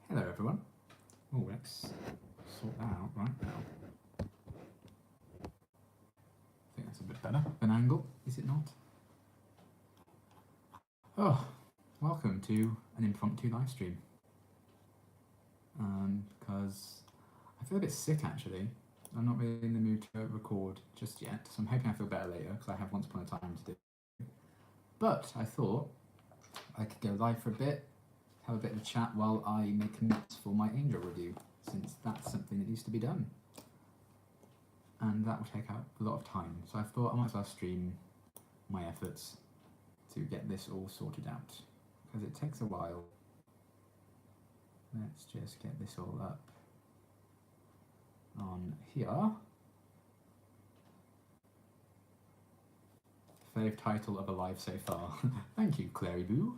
Hello everyone. Oh, let's sort that out right now. I think that's a bit better of an angle, is it not? Oh, welcome to an impromptu live stream. Because I feel a bit sick actually. I'm not really in the mood to record just yet, so I'm hoping I feel better later because I have once upon a time to do. But I thought I could go live for a bit, have a bit of a chat while I make notes for my Angel review, since that's something that needs to be done. And that will take out a lot of time. So I thought I might as well stream my efforts to get this all sorted out, because it takes a while. Let's just get this all up on here. Fave title of a live so far. Thank you, Clary Boo.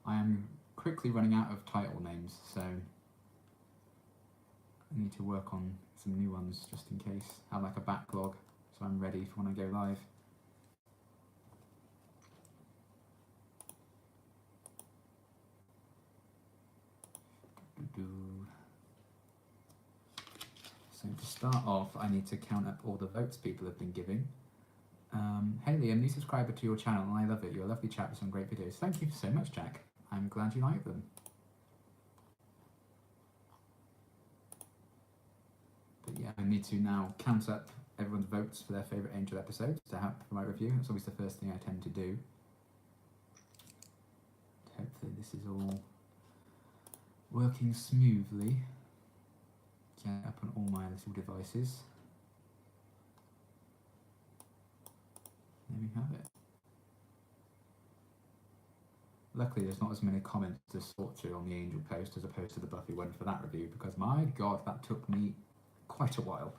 I am quickly running out of title names, so I need to work on some new ones just in case. Have like a backlog so I'm ready for when I go live. So to start off, I need to count up all the votes people have been giving. Hey Liam, new subscriber to your channel and I love it. You're a lovely chap with some great videos. Thank you so much, Jack. I'm glad you like them. But yeah, I need to now count up everyone's votes for their favourite Angel episodes to have for my review. That's always the first thing I tend to do. Hopefully this is all working smoothly. Get up on all my little devices. There we have it. Luckily there's not as many comments to sort through on the Angel post as opposed to the Buffy one for that review, because my god, that took me quite a while.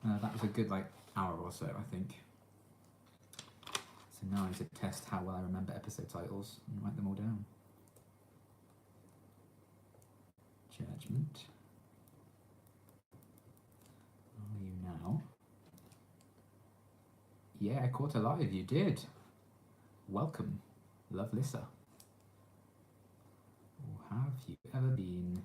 That was a good hour or so, I think. So now I need to test how well I remember episode titles and write them all down. Judgment. Are you now? Yeah, caught alive, you did. Welcome, Lovelissa. Or have you ever been?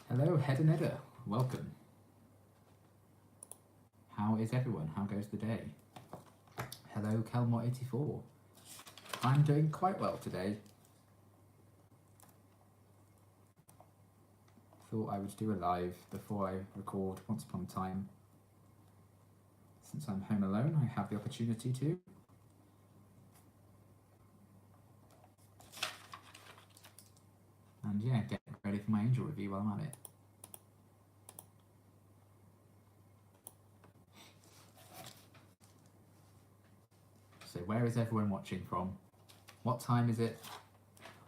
Hello, Head and Edda. Welcome. How is everyone? How goes the day? Hello, Kelmore84. I'm doing quite well today. Thought I would do a live before I record once upon a time. Since I'm home alone, I have the opportunity to. And yeah, get ready for my Angel review while I'm at it. So where is everyone watching from? What time is it?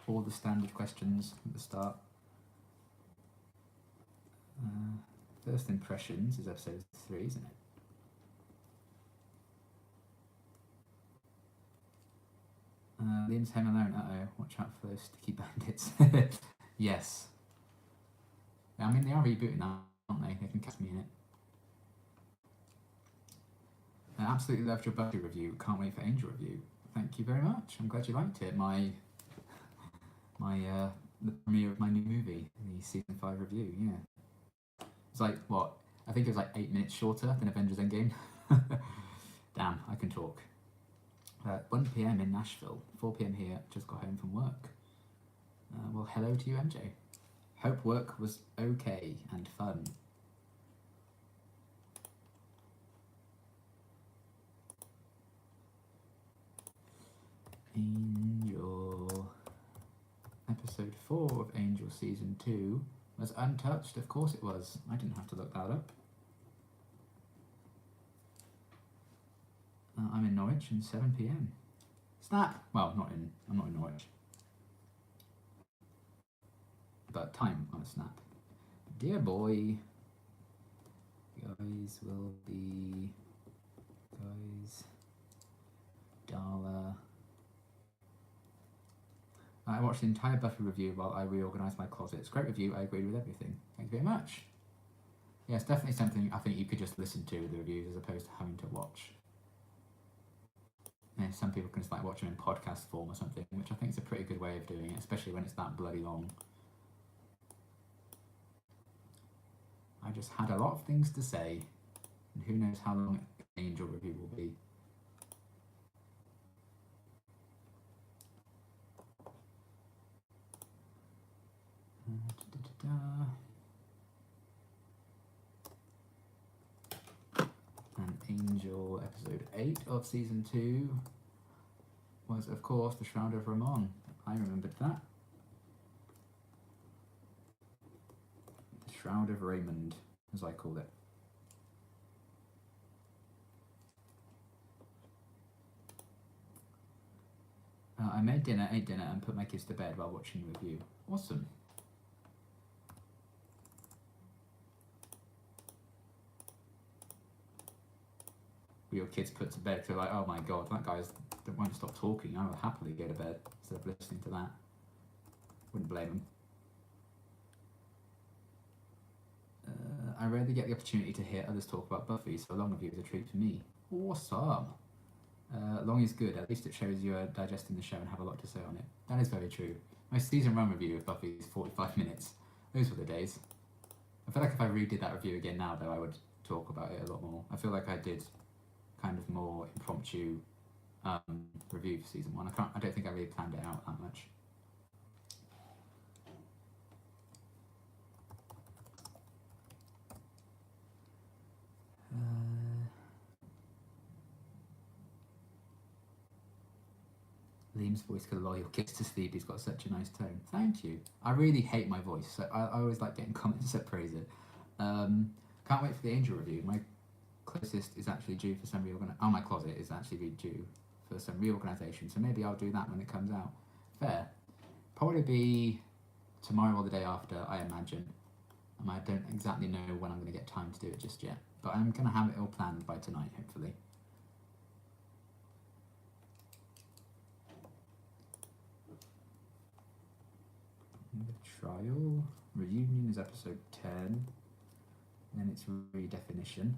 All the standard questions at the start. First Impressions is episode 3, isn't it? Liam's home alone. Uh-oh, watch out for those sticky bandits. Yes. I mean, they are rebooting now, aren't they? They can cast me in it. I absolutely loved your Buffy review. Can't wait for Angel review. Thank you very much. I'm glad you liked it. The premiere of my new movie, the season 5 review. Yeah, it's like what? I think it was like 8 minutes shorter than Avengers Endgame. Damn, I can talk. 1 PM in Nashville, 4 PM here. Just got home from work. Well, hello to you, MJ. Hope work was okay and fun. Angel. Episode 4 of Angel Season 2 was untouched. Of course it was. I didn't have to look that up. I'm in Norwich and 7 PM. Snap! Well, I'm not in Norwich. But time on a snap. Dear boy. Guys will be... Guys... Darla... I watched the entire Buffy review while I reorganised my closet. It's a great review. I agreed with everything. Thank you very much. Yeah, it's definitely something I think you could just listen to the reviews as opposed to having to watch. Yeah, some people can just like watch them in podcast form or something, which I think is a pretty good way of doing it, especially when it's that bloody long. I just had a lot of things to say, and who knows how long the Angel review will be. And Angel episode 8 of season 2 was, of course, the Shroud of Ramon. I remembered that. The Shroud of Raymond, as I call it. I made dinner, ate dinner, and put my kids to bed while watching the review. Awesome. Were your kids put to bed? They're like, oh my god, that guy's won't stop talking. I will happily go to bed instead of listening to that. Wouldn't blame them. I rarely get the opportunity to hear others talk about Buffy, so a long review is a treat for me. Awesome. Long is good. At least it shows you are digesting the show and have a lot to say on it. That is very true. My season 1 review of Buffy is 45 minutes. Those were the days. I feel like if I redid that review again now, though, I would talk about it a lot more. I feel like I did kind of more impromptu review for season 1. I don't think I really planned it out that much. Liam's voice could lull your kids to sleep. He's got such a nice tone. Thank you. I really hate my voice, so I always like getting comments that praise it. Can't wait for the Angel review. My closest is actually due for some reorganisation. Oh, my closet is actually due for some reorganisation, so maybe I'll do that when it comes out. Fair. Probably be tomorrow or the day after, I imagine. I don't exactly know when I'm going to get time to do it just yet, but I'm going to have it all planned by tonight, hopefully. The trial reunion is episode 10. Then it's redefinition.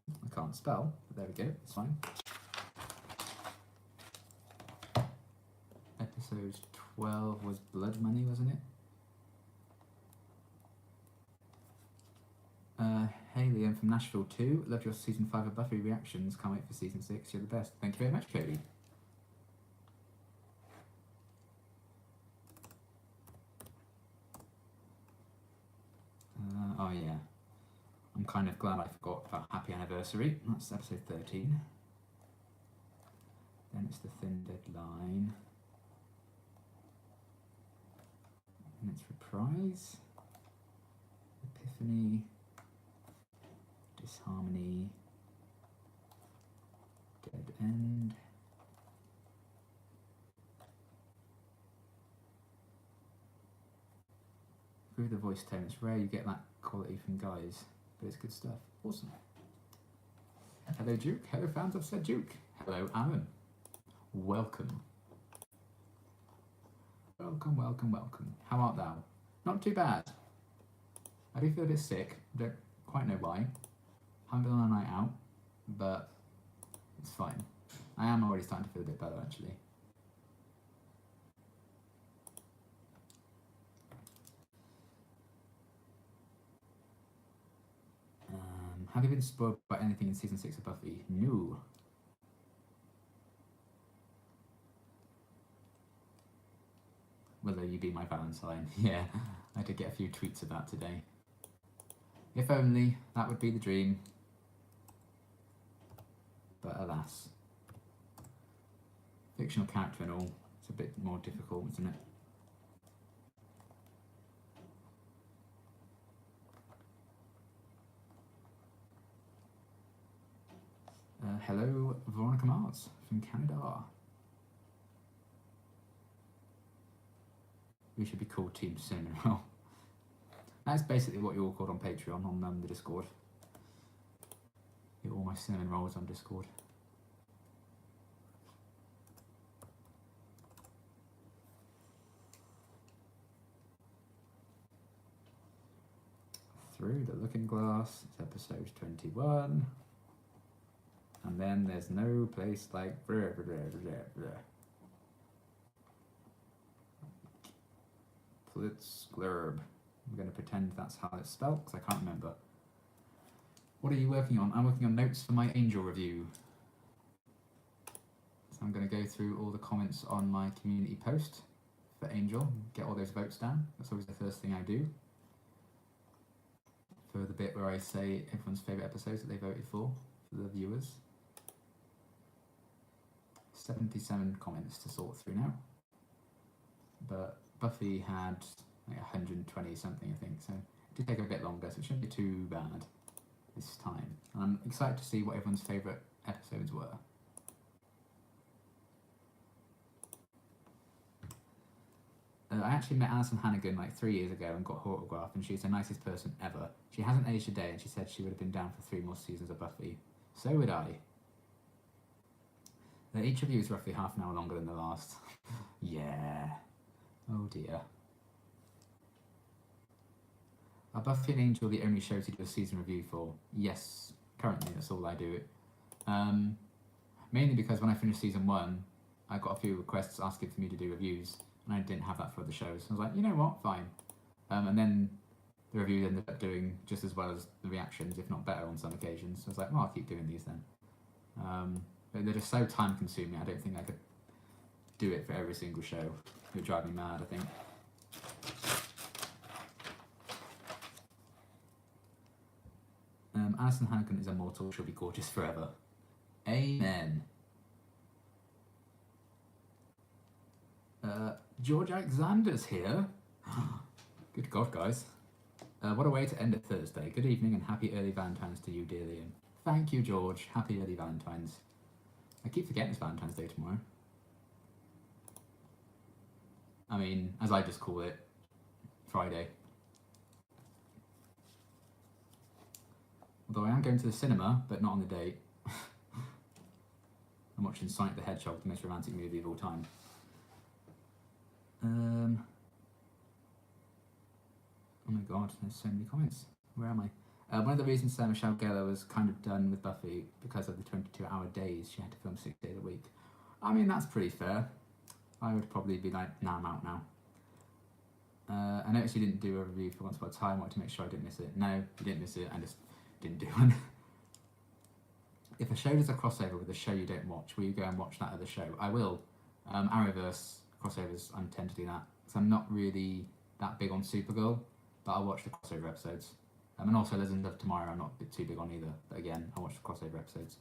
I can't spell, but there we go, it's fine. Episode 12 was Blood Money, wasn't it? Hey Liam from Nashville 2. Loved your season 5 of Buffy reactions. Can't wait for season 6. You're the best. Thank you very much, Cody. Oh yeah. I'm kind of glad I forgot about Happy Anniversary. That's episode 13. Then it's the Thin Dead Line. And it's Reprise. Epiphany. Disharmony. Dead End. Through the voice tone, it's rare you get that quality from guys, but it's good stuff. Awesome. Hello Duke, hello fans of Said Duke. Hello Aaron. Welcome. Welcome, welcome, welcome. How art thou? Not too bad. I do feel a bit sick, don't quite know why. Haven't been on a night out, but it's fine. I am already starting to feel a bit better actually. Have you been spoiled by anything in season 6 of Buffy? No. Will you be my Valentine? Yeah, I did get a few tweets of that today. If only, that would be the dream. But alas. Fictional character and all, it's a bit more difficult, isn't it? Hello, Veronica Mars from Canada. We should be called Team Cinnamon Roll. That's basically what you're all called on Patreon, on the Discord. Get all my cinnamon rolls on Discord. through the Looking Glass. It's episode 21. And then there's no place like Plitzglurb. I'm going to pretend that's how it's spelled because I can't remember. What are you working on? I'm working on notes for my Angel review. So I'm going to go through all the comments on my community post for Angel, get all those votes down. That's always the first thing I do. For the bit where I say everyone's favourite episodes that they voted for the viewers. 77 comments to sort through now. But Buffy had like 120 something, I think, so it did take a bit longer, so it shouldn't be too bad this time. And I'm excited to see what everyone's favourite episodes were. I actually met Alison Hannigan like 3 years ago and got her autograph, and she's the nicest person ever. She hasn't aged a day, and she said she would have been down for 3 more seasons of Buffy. So would I. Each review is roughly half an hour longer than the last. Yeah. Oh dear. Are Buffy and Angel the only shows you do a season review for? Yes. Currently, that's all I do. Mainly because when I finished season 1, I got a few requests asking for me to do reviews, and I didn't have that for the shows. So I was like, you know what, fine. And then the reviews ended up doing just as well as the reactions, if not better on some occasions. So I was like, well, I'll keep doing these then. But they're just so time consuming, I don't think I could do it for every single show. It would drive me mad, I think. Alison Hannigan is immortal, she'll be gorgeous forever. Amen. George Alexander's here. Good God, guys. What a way to end a Thursday. Good evening and happy early Valentine's to you, dear Liam. Thank you, George. Happy early Valentine's. I keep forgetting it's Valentine's Day tomorrow. I mean, as I just call it, Friday. Although I am going to the cinema, but not on the date. I'm watching Sonic the Hedgehog, the most romantic movie of all time. Oh my god, there's so many comments. Where am I? One of the reasons Sarah Michelle Gellar was kind of done with Buffy because of the 22-hour days. She had to film 6 days a week. I mean, that's pretty fair. I would probably be like, nah, I'm out now. I noticed you didn't do a review for Once Upon a Time. I wanted to make sure I didn't miss it. No, you didn't miss it. I just didn't do one. If a show does a crossover with a show you don't watch, will you go and watch that other show? I will. Arrowverse crossovers, I tend to do that. Because I'm not really that big on Supergirl, but I'll watch the crossover episodes. And also Legends of Tomorrow I'm not too big on either. But again, I'll watch the crossover episodes.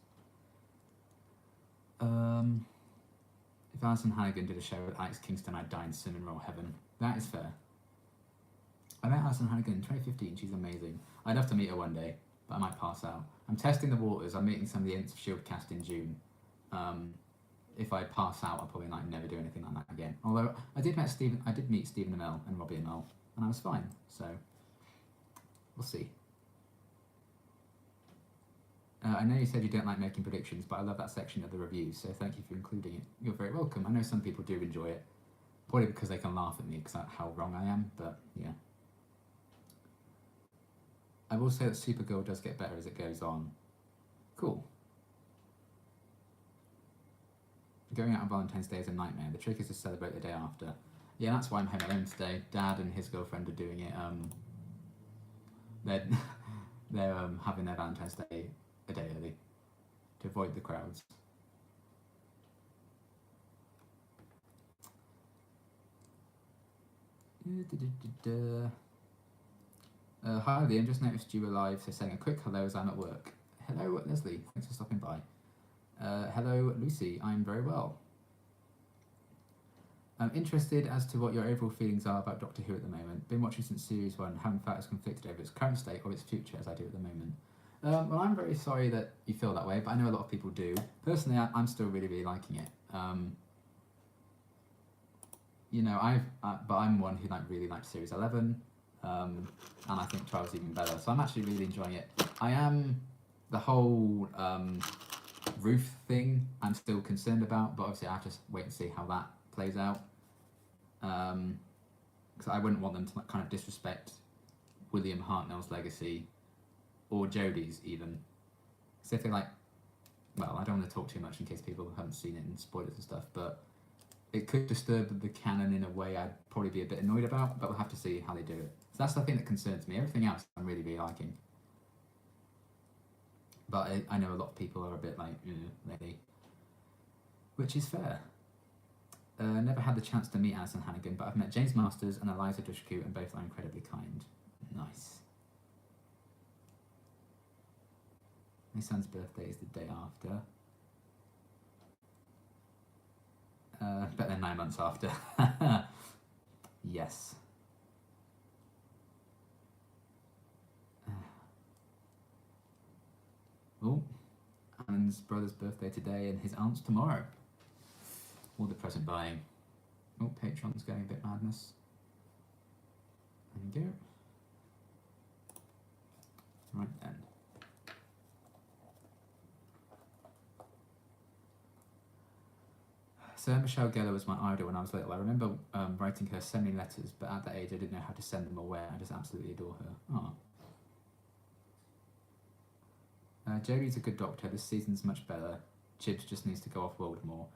If Alison Hannigan did a show with Alex Kingston, I'd die in cinnamon roll heaven. That is fair. I met Alison Hannigan in 2015. She's amazing. I'd love to meet her one day, but I might pass out. I'm testing the waters. I'm meeting some of the Agents of S.H.I.E.L.D. cast in June. If I pass out, I'll probably like never do anything like that again. Although I did meet Stephen Amell and Robbie Amell, and I was fine. So we'll see. I know you said you don't like making predictions, but I love that section of the reviews, so thank you for including it. You're very welcome. I know some people do enjoy it, probably because they can laugh at me because of how wrong I am, but yeah. I will say that Supergirl does get better as it goes on. Cool. Going out on Valentine's Day is a nightmare. The trick is to celebrate the day after. Yeah, that's why I'm home alone today. Dad and his girlfriend are doing it. They're having their Valentine's Day a day early to avoid the crowds. Hi Liam, just noticed you were live, so saying a quick hello as I'm at work. Hello Leslie, thanks for stopping by. Hello Lucy, I'm very well. I'm interested as to what your overall feelings are about Doctor Who at the moment. Been watching since series 1, haven't felt as conflicted over its current state or its future as I do at the moment. Well, I'm very sorry that you feel that way, but I know a lot of people do. Personally, I'm still really, really liking it. You know, but I'm one who really liked series 11, and I think 12 is even better. So I'm actually really enjoying it. I am the whole Ruth thing. I'm still concerned about, but obviously I have to wait and see how that plays out. Because I wouldn't want them to kind of disrespect William Hartnell's legacy, or Jodie's even. So if they like, well, I don't want to talk too much in case people haven't seen it and spoilers and stuff, but it could disturb the canon in a way I'd probably be a bit annoyed about, but we'll have to see how they do it. So that's the thing that concerns me. Everything else I'm really, really liking. But I know a lot of people are a bit like, lately, which is fair. Never had the chance to meet Alison Hannigan, but I've met James Masters and Eliza Dushku, and both are incredibly kind. Nice. My son's birthday is the day after. But then 9 months after. Yes. Oh, Alan's brother's birthday today and his aunt's tomorrow. All the present buying. Oh, Patreon's going a bit madness. There we go. Right then. So Michelle Gellar was my idol when I was little. I remember writing her so many letters, but at that age I didn't know how to send them or where. I just absolutely adore her. Oh. Jodie's a good doctor. This season's much better. Chibs just needs to go off world more.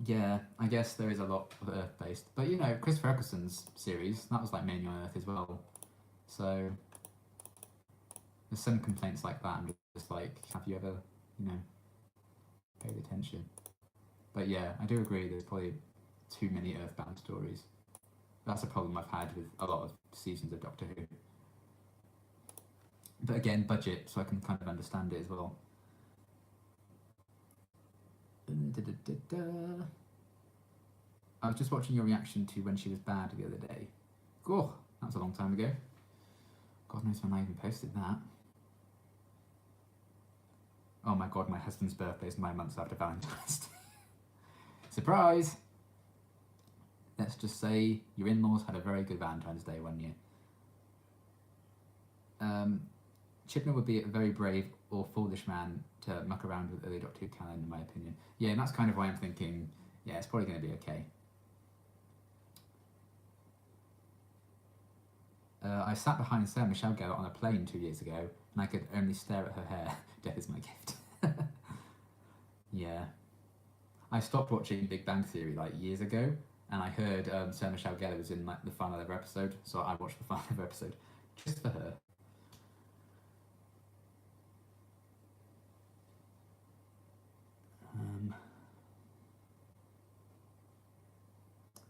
Yeah, I guess there is a lot of Earth-based. But you know, Chris Ferguson's series, that was like mainly on Earth as well. So there's some complaints like that. I'm just like, have you ever, paid attention? But yeah, I do agree there's probably too many Earthbound stories. That's a problem I've had with a lot of seasons of Doctor Who. But again, budget, so I can kind of understand it as well. I was just watching your reaction to When She Was Bad the other day. Oh, that was a long time ago. God knows when I even posted that. Oh my god, my husband's birthday is 9 months after Valentine's Day. Surprise! Let's just say your in-laws had a very good Valentine's Day one year. Chibnall would be a very brave or foolish man to muck around with early Doctor Who canon, in my opinion. Yeah, and that's kind of why I'm thinking, yeah, it's probably going to be okay. I sat behind Sarah Michelle Gellar on a plane 2 years ago, and I could only stare at her hair. Death is my gift. Yeah. I stopped watching Big Bang Theory like years ago, and I heard Sarah Michelle Gellar was in like the final ever episode, so I watched the final ever episode just for her.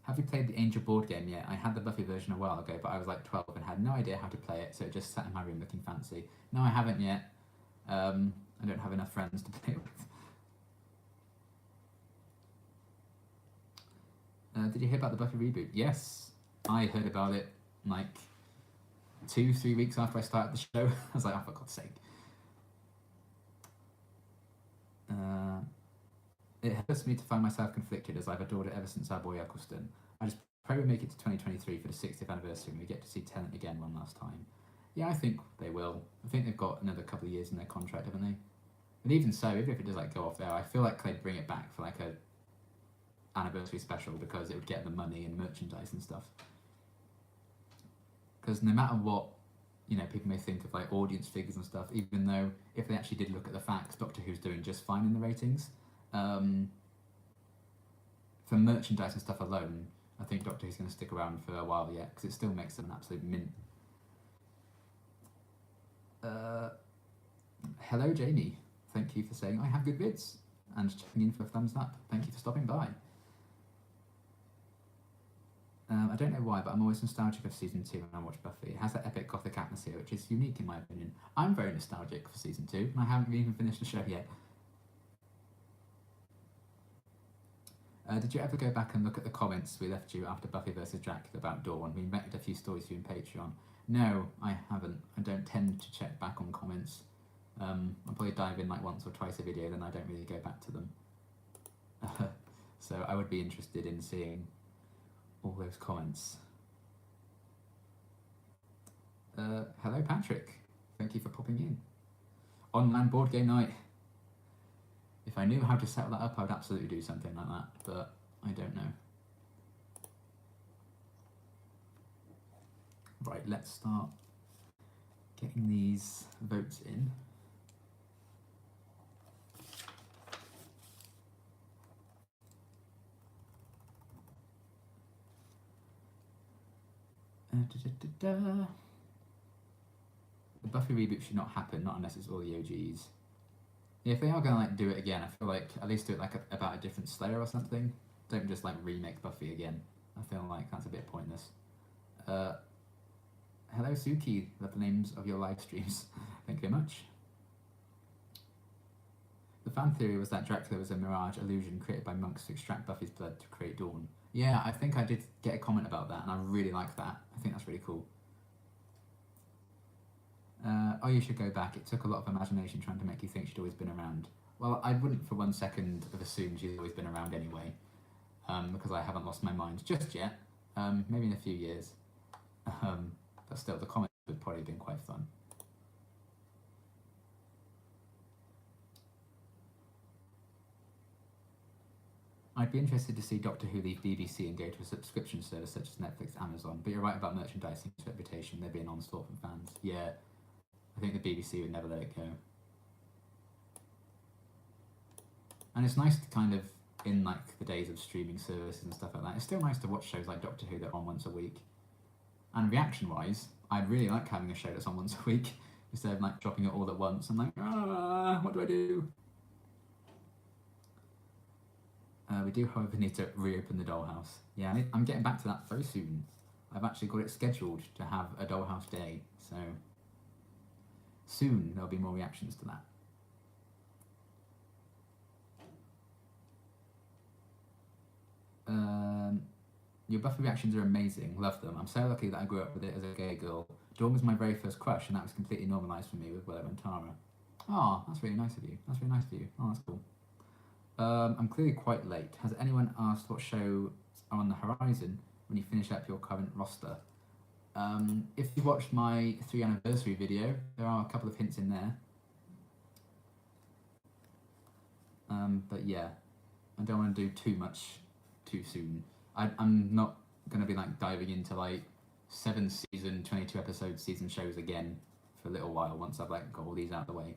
Have you played the Angel board game yet? I had the Buffy version a while ago, but I was like 12 and had no idea how to play it, so it just sat in my room looking fancy. No, I haven't yet. I don't have enough friends to play with. Did you hear about the Buffy reboot? Yes, I heard about it like 2-3 weeks after I started the show. I was like, oh, for God's sake. It hurts me to find myself conflicted, as I've adored it ever since our boy Eccleston. I just pray we make it to 2023 for the 60th anniversary and we get to see Tennant again one last time. Yeah, I think they will. I think they've got another couple of years in their contract, haven't they? But even so, even if it does like go off there, I feel like they'd bring it back for like a anniversary special, because it would get the money and merchandise and stuff. Because no matter what, people may think of like audience figures and stuff, even though if they actually did look at the facts, Doctor Who's doing just fine in the ratings. For merchandise and stuff alone, I think Doctor Who's going to stick around for a while yet, because it still makes them an absolute mint. Hello Jamie, thank you for saying I have good vids and checking in for a thumbs up. Thank you for stopping by. I don't know why, but I'm always nostalgic of season 2 when I watch Buffy. It has that epic gothic atmosphere, which is unique in my opinion. I'm very nostalgic for season 2, and I haven't even finished the show yet. Did you ever go back and look at the comments we left you after Buffy vs. Dracula about Dawn? We met a few stories for you in Patreon. No, I haven't. I don't tend to check back on comments. I'll probably dive in like once or twice a video, then I don't really go back to them. So I would be interested in seeing all those comments. Hello Patrick, thank you for popping in. Online board game night. If I knew how to set that up, I would absolutely do something like that, but I don't know. Right, let's start Getting these votes in. The Buffy reboot should not happen, not unless it's all the OGs. Yeah, if they are gonna do it again, I feel like at least do it about a different Slayer or something. Don't just remake Buffy again. I feel like that's a bit pointless. Hello Suki, love the names of your live streams. Thank you very much. The fan theory was that Dracula was a mirage illusion created by monks to extract Buffy's blood to create Dawn. Yeah, I think I did get a comment about that, and I really like that. I think that's really cool. Oh, you should go back. It took a lot of imagination trying to make you think she'd always been around. Well, I wouldn't for 1 second have assumed she's always been around anyway, because I haven't lost my mind just yet. Maybe in a few years. But still, the comments would probably have been quite fun. I'd be interested to see Doctor Who leave BBC and go to a subscription service such as Netflix, Amazon, but you're right about merchandising's reputation. There'd be an onslaught from fans. Yeah, I think the BBC would never let it go. And it's nice to kind of, in the days of streaming services and stuff like that, it's still nice to watch shows like Doctor Who that are on once a week. And reaction-wise, I'd really like having a show that's on once a week, instead of dropping it all at once. I'm like, what do I do? We do, however, need to reopen the Dollhouse. Yeah, I'm getting back to that very soon. I've actually got it scheduled to have a Dollhouse day, so soon there'll be more reactions to that. Your Buffy reactions are amazing, love them. I'm so lucky that I grew up with it as a gay girl. Dawn was my very first crush, and that was completely normalised for me with Willow and Tara. Oh, that's really nice of you. That's really nice of you. Oh, that's cool. I'm clearly quite late. Has anyone asked what shows are on the horizon when you finish up your current roster? If you watched my 3 anniversary video, there are a couple of hints in there. But yeah, I don't want to do too much too soon. I'm not going to be diving into 7-season, 22-episode season shows again for a little while once I've got all these out of the way.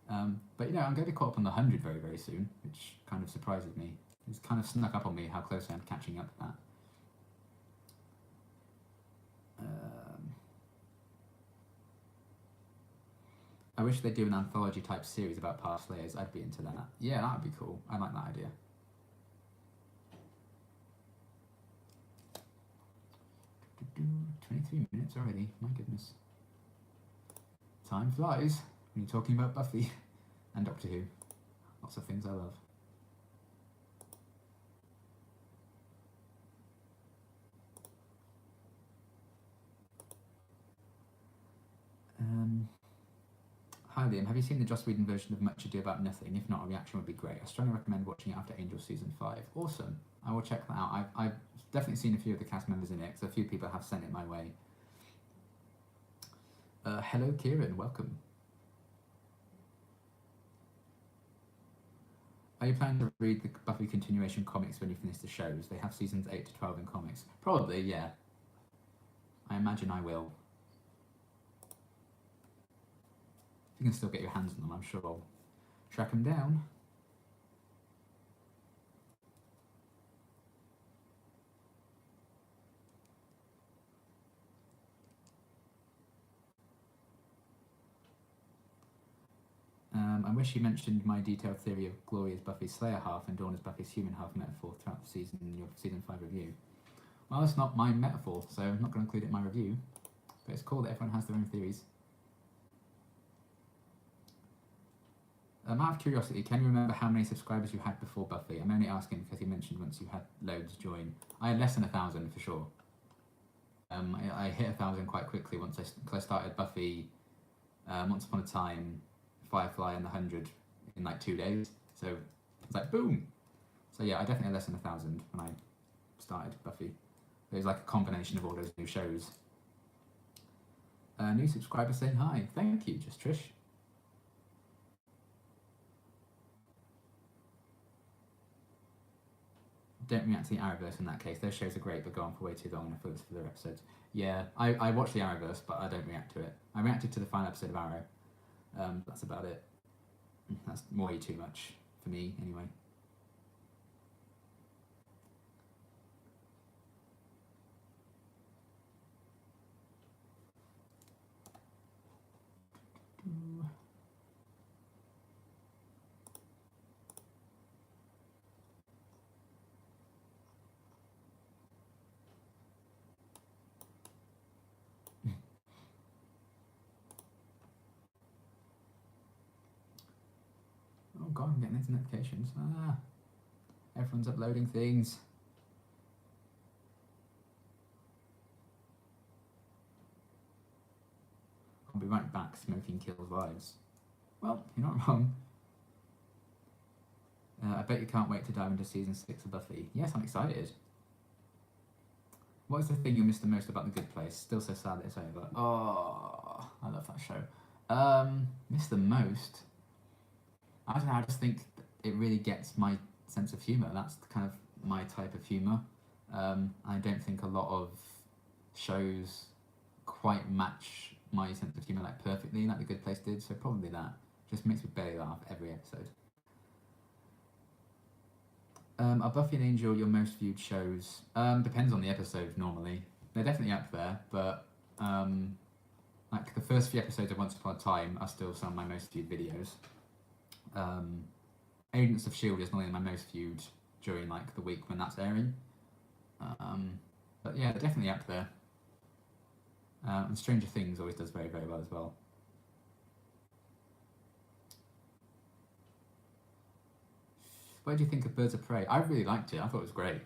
But I'm going to be caught up on the 100 very, very soon, which kind of surprises me. It's kind of snuck up on me how close I am catching up to that. I wish they'd do an anthology type series about past Slayers. I'd be into that. Yeah, that would be cool. I like that idea. Do 23 minutes already. My goodness. Time flies when you're talking about Buffy and Doctor Who. Lots of things I love. Hi Liam, have you seen the Joss Whedon version of Much Ado About Nothing? If not, a reaction would be great. I strongly recommend watching it after Angel Season 5. Awesome. I will check that out. I've definitely seen a few of the cast members in it, because a few people have sent it my way. Hello Kieran, welcome. Are you planning to read the Buffy continuation comics when you finish the shows? They have seasons 8 to 12 in comics. Probably, yeah. I imagine I will. You can still get your hands on them, I'm sure I'll track them down. I wish you mentioned my detailed theory of Glory as Buffy's Slayer half and Dawn as Buffy's human half metaphor throughout the season in your season 5 review. Well, it's not my metaphor, so I'm not going to include it in my review. But it's cool that everyone has their own theories. Out of curiosity, can you remember how many subscribers you had before Buffy? I'm only asking because you mentioned once you had loads join. I had less than 1,000 for sure. I hit 1,000 quite quickly once I started Buffy Once Upon a Time, Firefly, and the 100 in 2 days. So it's boom. So yeah, I definitely had less than 1,000 when I started Buffy. It was a combination of all those new shows. New subscriber saying hi. Thank you, Just Trish. don't react to the Arrowverse in that case. Those shows are great, but go on for way too long and I focus for their episodes. Yeah, I watch the Arrowverse, but I don't react to it. I reacted to the final episode of Arrow. That's about it. That's way too much for me, anyway. Oh god, I'm getting these notifications. Everyone's uploading things. I'll be right back. Smoking kills vibes. Well, you're not wrong. I bet you can't wait to dive into season 6 of Buffy. Yes, I'm excited. What is the thing you miss the most about The Good Place? Still so sad that it's over. Oh, I love that show. Miss the most? I don't know, I just think it really gets my sense of humour. That's kind of my type of humour. I don't think a lot of shows quite match my sense of humour like perfectly like The Good Place did, so probably that. Just makes me belly laugh every episode. Are Buffy and Angel your most viewed shows? Depends on the episode normally. They're definitely up there, but like the first few episodes of Once Upon a Time are still some of my most viewed videos. Agents of S.H.I.E.L.D. is normally my most viewed during like the week when that's airing. But yeah, they're definitely up there. And Stranger Things always does very, very well as well. What do you think of Birds of Prey? I really liked it. I thought it was great.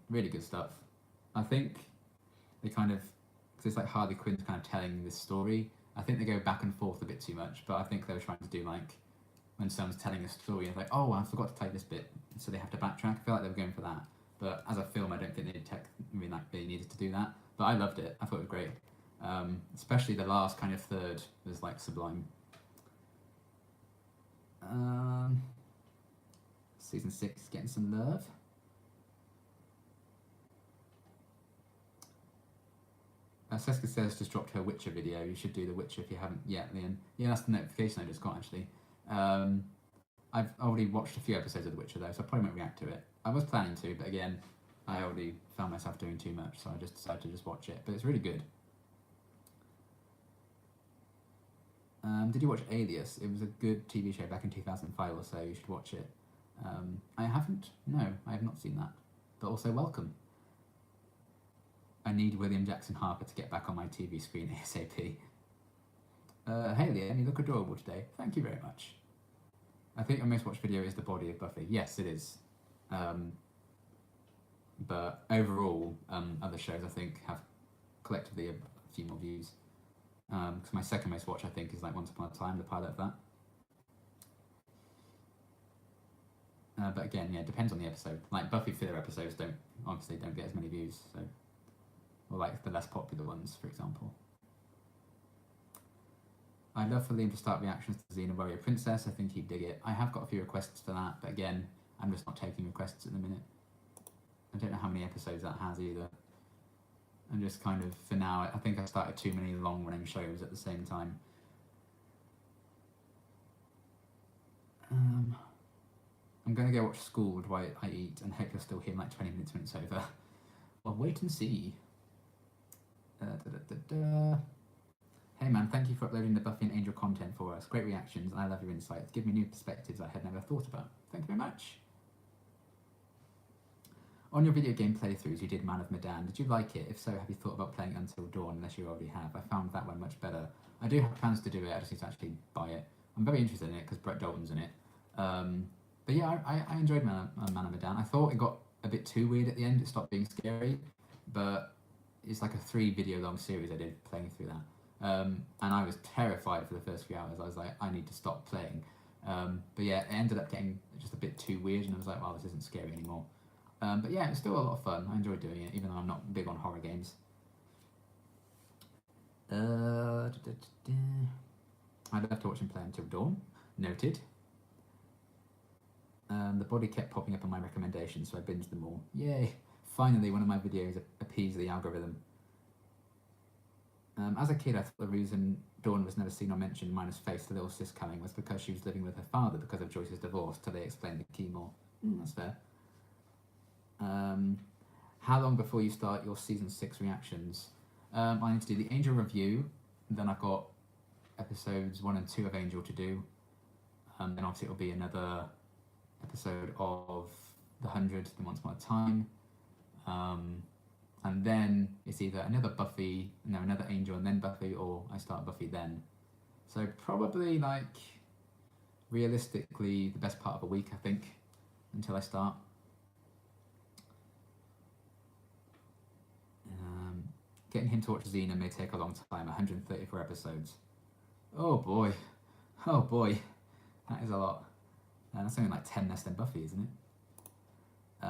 Really good stuff. I think they kind of, because it's like Harley Quinn's kind of telling this story. I think they go back and forth a bit too much, but I think they were trying to do like when someone's telling a story and like, oh, I forgot to tell this bit, so they have to backtrack. I feel like they were going for that. But as a film, I don't think they really needed to do that. But I loved it. I thought it was great. Especially the last kind of third was like sublime. Season 6 getting some love. Seska says just dropped her Witcher video. You should do The Witcher if you haven't yet, Liam. Yeah, that's the notification I just got actually. I've already watched a few episodes of The Witcher though, so I probably won't react to it. I was planning to, but again, I already found myself doing too much, so I just decided to just watch it. But it's really good. Did you watch Alias? It was a good TV show back in 2005 or so. You should watch it. I haven't. No, I have not seen that. But also welcome. I need William Jackson Harper to get back on my TV screen ASAP. Hey Liam, you look adorable today. Thank you very much. I think your most watched video is The Body of Buffy. Yes, it is. But overall, other shows I think have collectively a few more views. Because my second most watch I think is like Once Upon a Time, the pilot of that. But again, yeah, it depends on the episode. Like Buffy filler episodes don't get as many views, so, or like the less popular ones, for example. I'd love for Liam to start reactions to Xena Warrior Princess. I think he'd dig it. I have got a few requests for that, but again, I'm just not taking requests at the minute. I don't know how many episodes that has either. And just kind of, for now, I think I started too many long-running shows at the same time. I'm going to go watch Schooled while I eat and hope you're still here in like 20 minutes when it's over. Well, wait and see. Hey man, thank you for uploading the Buffy and Angel content for us. Great reactions, and I love your insights. Give me new perspectives I had never thought about. Thank you very much. On your video game playthroughs, you did Man of Medan. Did you like it? If so, have you thought about playing Until Dawn, unless you already have? I found that one much better. I do have plans to do it, I just need to actually buy it. I'm very interested in it, because Brett Dalton's in it. But yeah, I enjoyed Man of Medan. I thought it got a bit too weird at the end. It stopped being scary, but it's like a 3 video long series I did playing through that. And I was terrified for the first few hours. I was like, I need to stop playing. But yeah, it ended up getting just a bit too weird, and I was like, wow, this isn't scary anymore. But yeah, it was still a lot of fun. I enjoyed doing it, even though I'm not big on horror games. I'd love to watch him play Until Dawn. Noted. The body kept popping up on my recommendations, so I binged them all. Yay! Finally, one of my videos appeased the algorithm. As a kid, I thought the reason Dawn was never seen or mentioned, minus Face, the little sis coming, was because she was living with her father because of Joyce's divorce, till they explained the key more. That's fair. How long before you start your season 6 reactions? I need to do the Angel review, then I've got episodes 1 and 2 of Angel to do. Then obviously it'll be another episode of The 100, then Once Upon a Time. And then it's either another Angel and then Buffy, or I start Buffy then. So probably, like, realistically, the best part of a week, I think, until I start. Getting him to watch Xena may take a long time, 134 episodes. Oh boy, that is a lot. That's only like 10 less than Buffy, isn't it?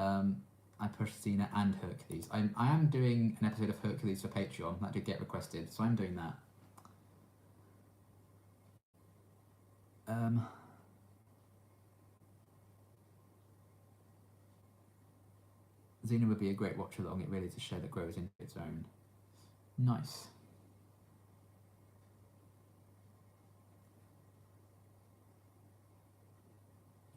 I pushed Xena and Hercules. I am doing an episode of Hercules for Patreon. That did get requested, so I'm doing that. Xena would be a great watch along. It really is a show that grows into its own. Nice.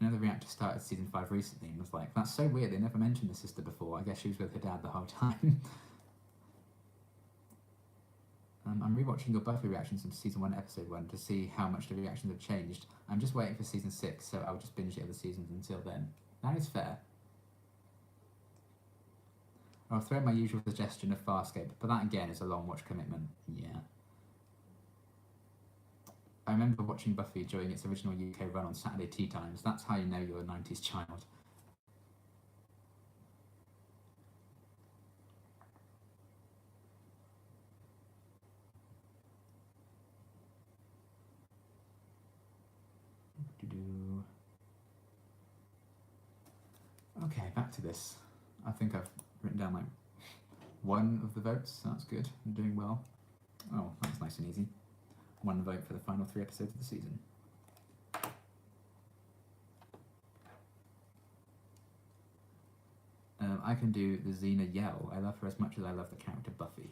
Another reactor started season 5 recently and was like, that's so weird, they never mentioned the sister before. I guess she was with her dad the whole time. I'm rewatching your Buffy reactions into season 1, episode 1 to see how much the reactions have changed. I'm just waiting for season 6, so I'll just binge the other seasons until then. That is fair. I'll throw my usual suggestion of Farscape, but that again is a long watch commitment. Yeah. I remember watching Buffy during its original UK run on Saturday tea times. That's how you know you're a 90s child. Okay, back to this. I think I've written down like 1 of the votes. That's good. I'm doing well. Oh, that's nice and easy. 1 vote for the final 3 episodes of the season. I can do the Xena yell. I love her as much as I love the character Buffy.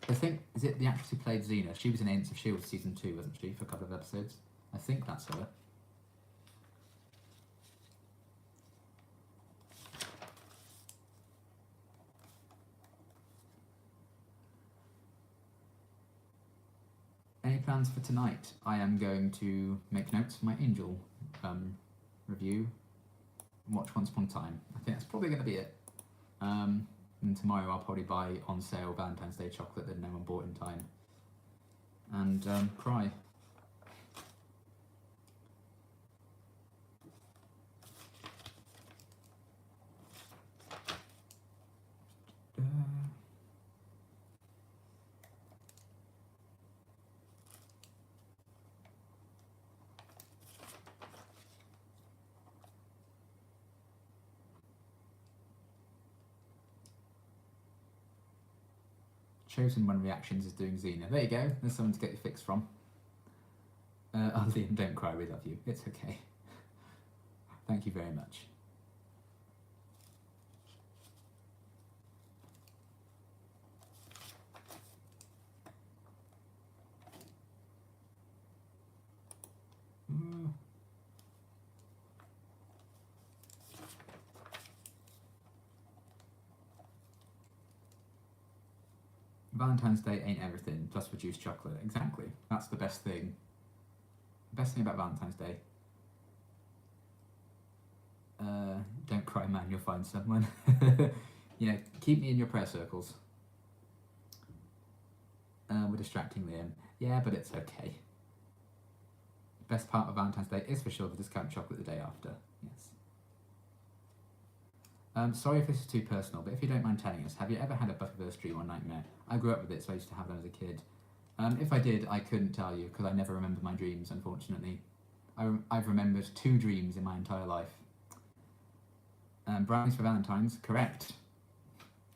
I think, is it the actress who played Xena? She was in Agents of S.H.I.E.L.D. season 2, wasn't she, for a couple of episodes? I think that's her. Any plans for tonight? I am going to make notes for my Angel review. Watch Once Upon a Time. I think that's probably going to be it. And tomorrow I'll probably buy on sale Valentine's Day chocolate that no one bought in time. And cry. Chosen One Reactions is doing Xena. There you go. There's someone to get your fix from. Oh, Liam, don't cry. We love you. It's okay. Thank you very much. Valentine's Day ain't everything, plus reduced chocolate. Exactly. That's the best thing. The best thing about Valentine's Day. Don't cry, man, you'll find someone. You know, keep me in your prayer circles. We're distracting Liam. Yeah, but it's okay. Best part of Valentine's Day is for sure the discount chocolate the day after. Yes. Sorry if this is too personal, but if you don't mind telling us, have you ever had a Buffyverse dream or nightmare? I grew up with it, so I used to have them as a kid. If I did, I couldn't tell you, because I never remember my dreams, unfortunately. I've remembered 2 dreams in my entire life. Brownies for Valentine's, correct.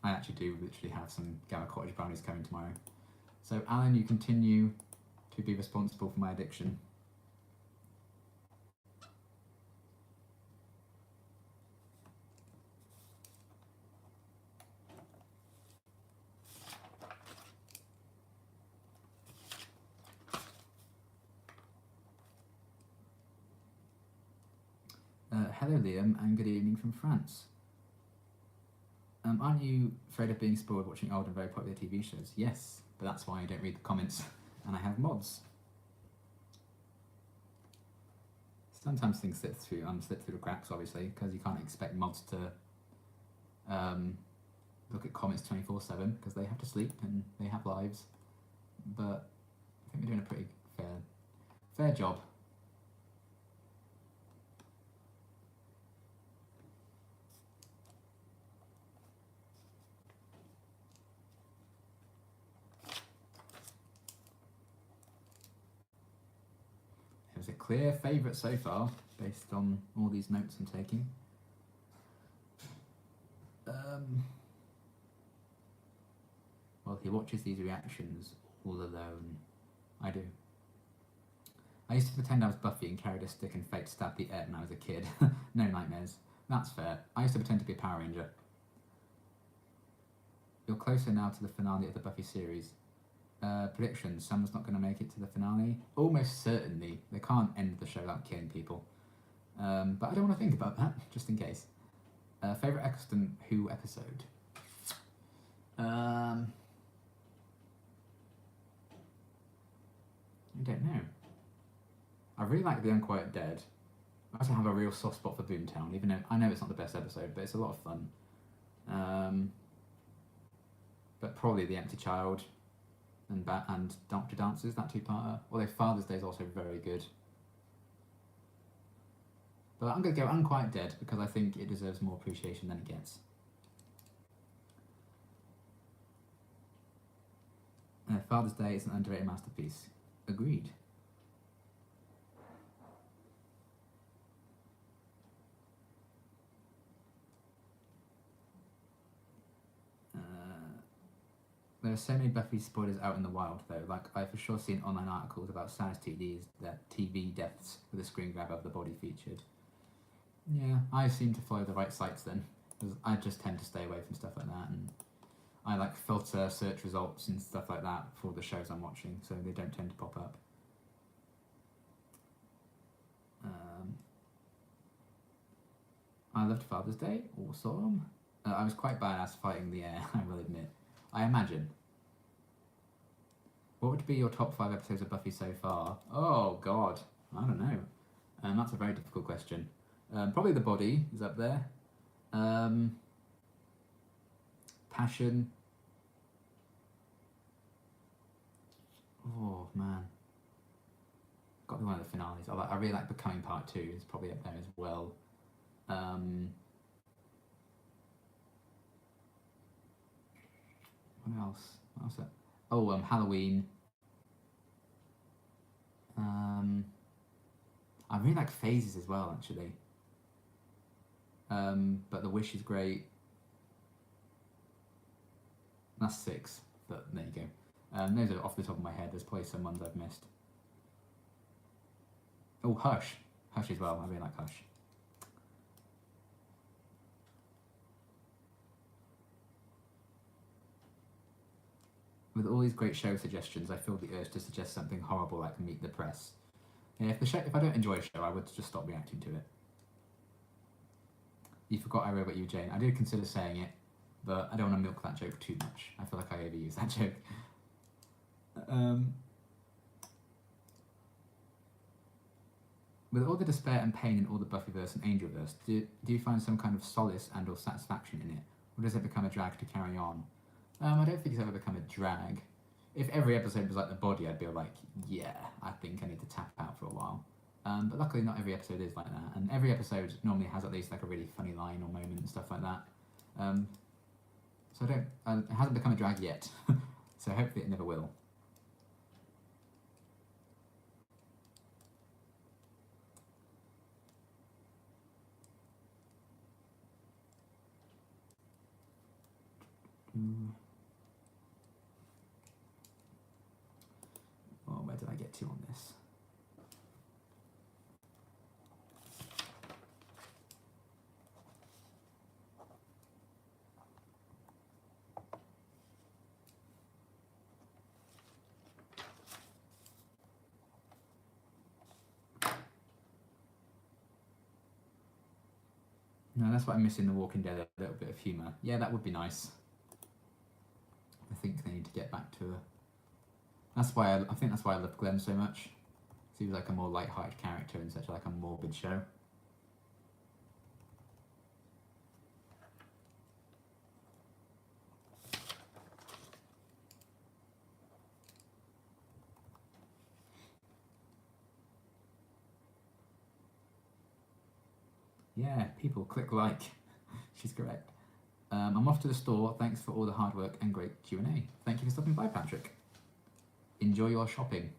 I actually do literally have some Gamma Cottage brownies coming tomorrow. So Alan, you continue to be responsible for my addiction. Hello, Liam, and good evening from France. Aren't you afraid of being spoiled watching old and very popular TV shows? Yes, but that's why I don't read the comments and I have mods. Sometimes things slip through the cracks, obviously, because you can't expect mods to look at comments 24/7 because they have to sleep and they have lives. But I think we're doing a pretty fair job. It was a clear favourite so far, based on all these notes I'm taking. Well, he watches these reactions all alone. I do. I used to pretend I was Buffy and carried a stick and faked stab the air when I was a kid. No nightmares. That's fair. I used to pretend to be a Power Ranger. You're closer now to the finale of the Buffy series. Predictions. Someone's not going to make it to the finale. Almost certainly. They can't end the show without killing people. But I don't want to think about that, just in case. Favourite Eccleston Who episode? I don't know. I really like The Unquiet Dead. I also have a real soft spot for Boomtown, even though I know it's not the best episode, but it's a lot of fun. But probably The Empty Child and Doctor Dancers, that two-parter. Although Father's Day is also very good. But I'm going to go Unquiet Dead because I think it deserves more appreciation than it gets. Father's Day is an underrated masterpiece. Agreed. There are so many Buffy spoilers out in the wild, though. Like, I've for sure seen online articles about Sans TV's TV deaths with a screen grab of the body featured. Yeah, I seem to follow the right sites then, because I just tend to stay away from stuff like that, and I like filter search results and stuff like that for the shows I'm watching, so they don't tend to pop up. I loved Father's Day, awesome. I was quite badass fighting the air, I will admit. I imagine. What would be your top 5 episodes of Buffy so far? Oh god, I don't know. That's a very difficult question. Probably The Body is up there. Passion. Oh man. Got to be one of the finales. I really like Becoming Part 2. It's probably up there as well. What else? What else? Oh, Halloween. I really like Phases as well, actually. But The Wish is great. That's 6, but there you go. Those are off the top of my head. There's probably some ones I've missed. Oh, Hush. Hush as well. I really like Hush. With all these great show suggestions, I feel the urge to suggest something horrible like Meet the Press. Yeah, if I don't enjoy a show, I would just stop reacting to it. You forgot I wrote about you, Jane. I did consider saying it, but I don't want to milk that joke too much. I feel like I overuse that joke. With all the despair and pain in all the Buffyverse and Angelverse, do you find some kind of solace and or satisfaction in it? Or does it become a drag to carry on? I don't think it's ever become a drag. If every episode was like The Body, I'd be like, yeah, I think I need to tap out for a while. But luckily not every episode is like that, and every episode normally has at least like a really funny line or moment and stuff like that. So it hasn't become a drag yet, so hopefully it never will. Oh, where did I get to on this? No, that's what I'm missing. The Walking Dead, a little bit of humour. Yeah, that would be nice. I think they need to get back to a. That's why I think that's why I love Glenn so much. He was like a more light-hearted character in such like a morbid show. Yeah, people click like. She's correct. I'm off to the store. Thanks for all the hard work and great Q&A. Thank you for stopping by, Patrick. Enjoy your shopping.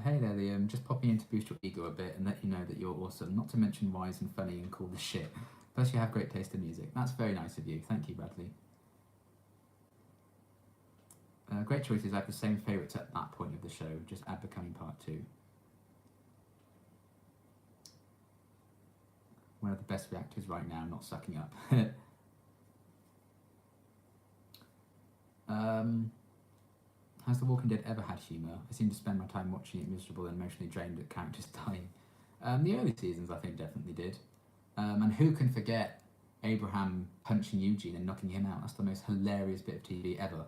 Hey there, Liam. Just popping in to boost your ego a bit and let you know that you're awesome. Not to mention wise and funny and cool as shit. Plus, you have great taste in music. That's very nice of you. Thank you, Bradley. Great choices. I have the same favourites at that point of the show. Just add Becoming Part 2. One of the best reactors right now, not sucking up. Has The Walking Dead ever had humour? I seem to spend my time watching it miserable and emotionally drained at characters dying. The early seasons, I think, definitely did. And who can forget Abraham punching Eugene and knocking him out? That's the most hilarious bit of TV ever.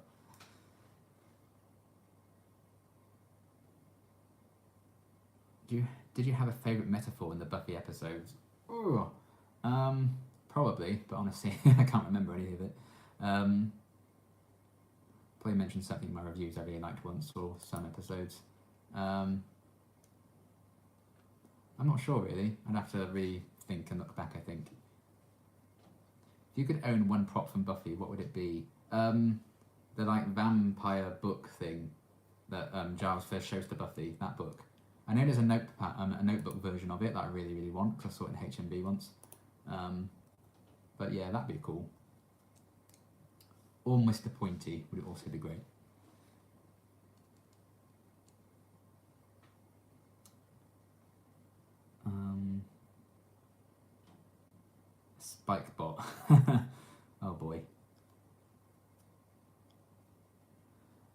Did you have a favourite metaphor in the Buffy episodes? Ooh, probably, but honestly, I can't remember any of it. Probably mentioned something in my reviews I really liked once, or some episodes. I'm not sure really. I'd have to really think and look back, I think. If you could own one prop from Buffy, what would it be? The like vampire book thing that Giles first shows to Buffy, that book. I know there's a notebook version of it that I really, really want, because I saw it in HMV once. But yeah, that'd be cool. Or Mr. Pointy would also be great. Spikebot. Oh boy.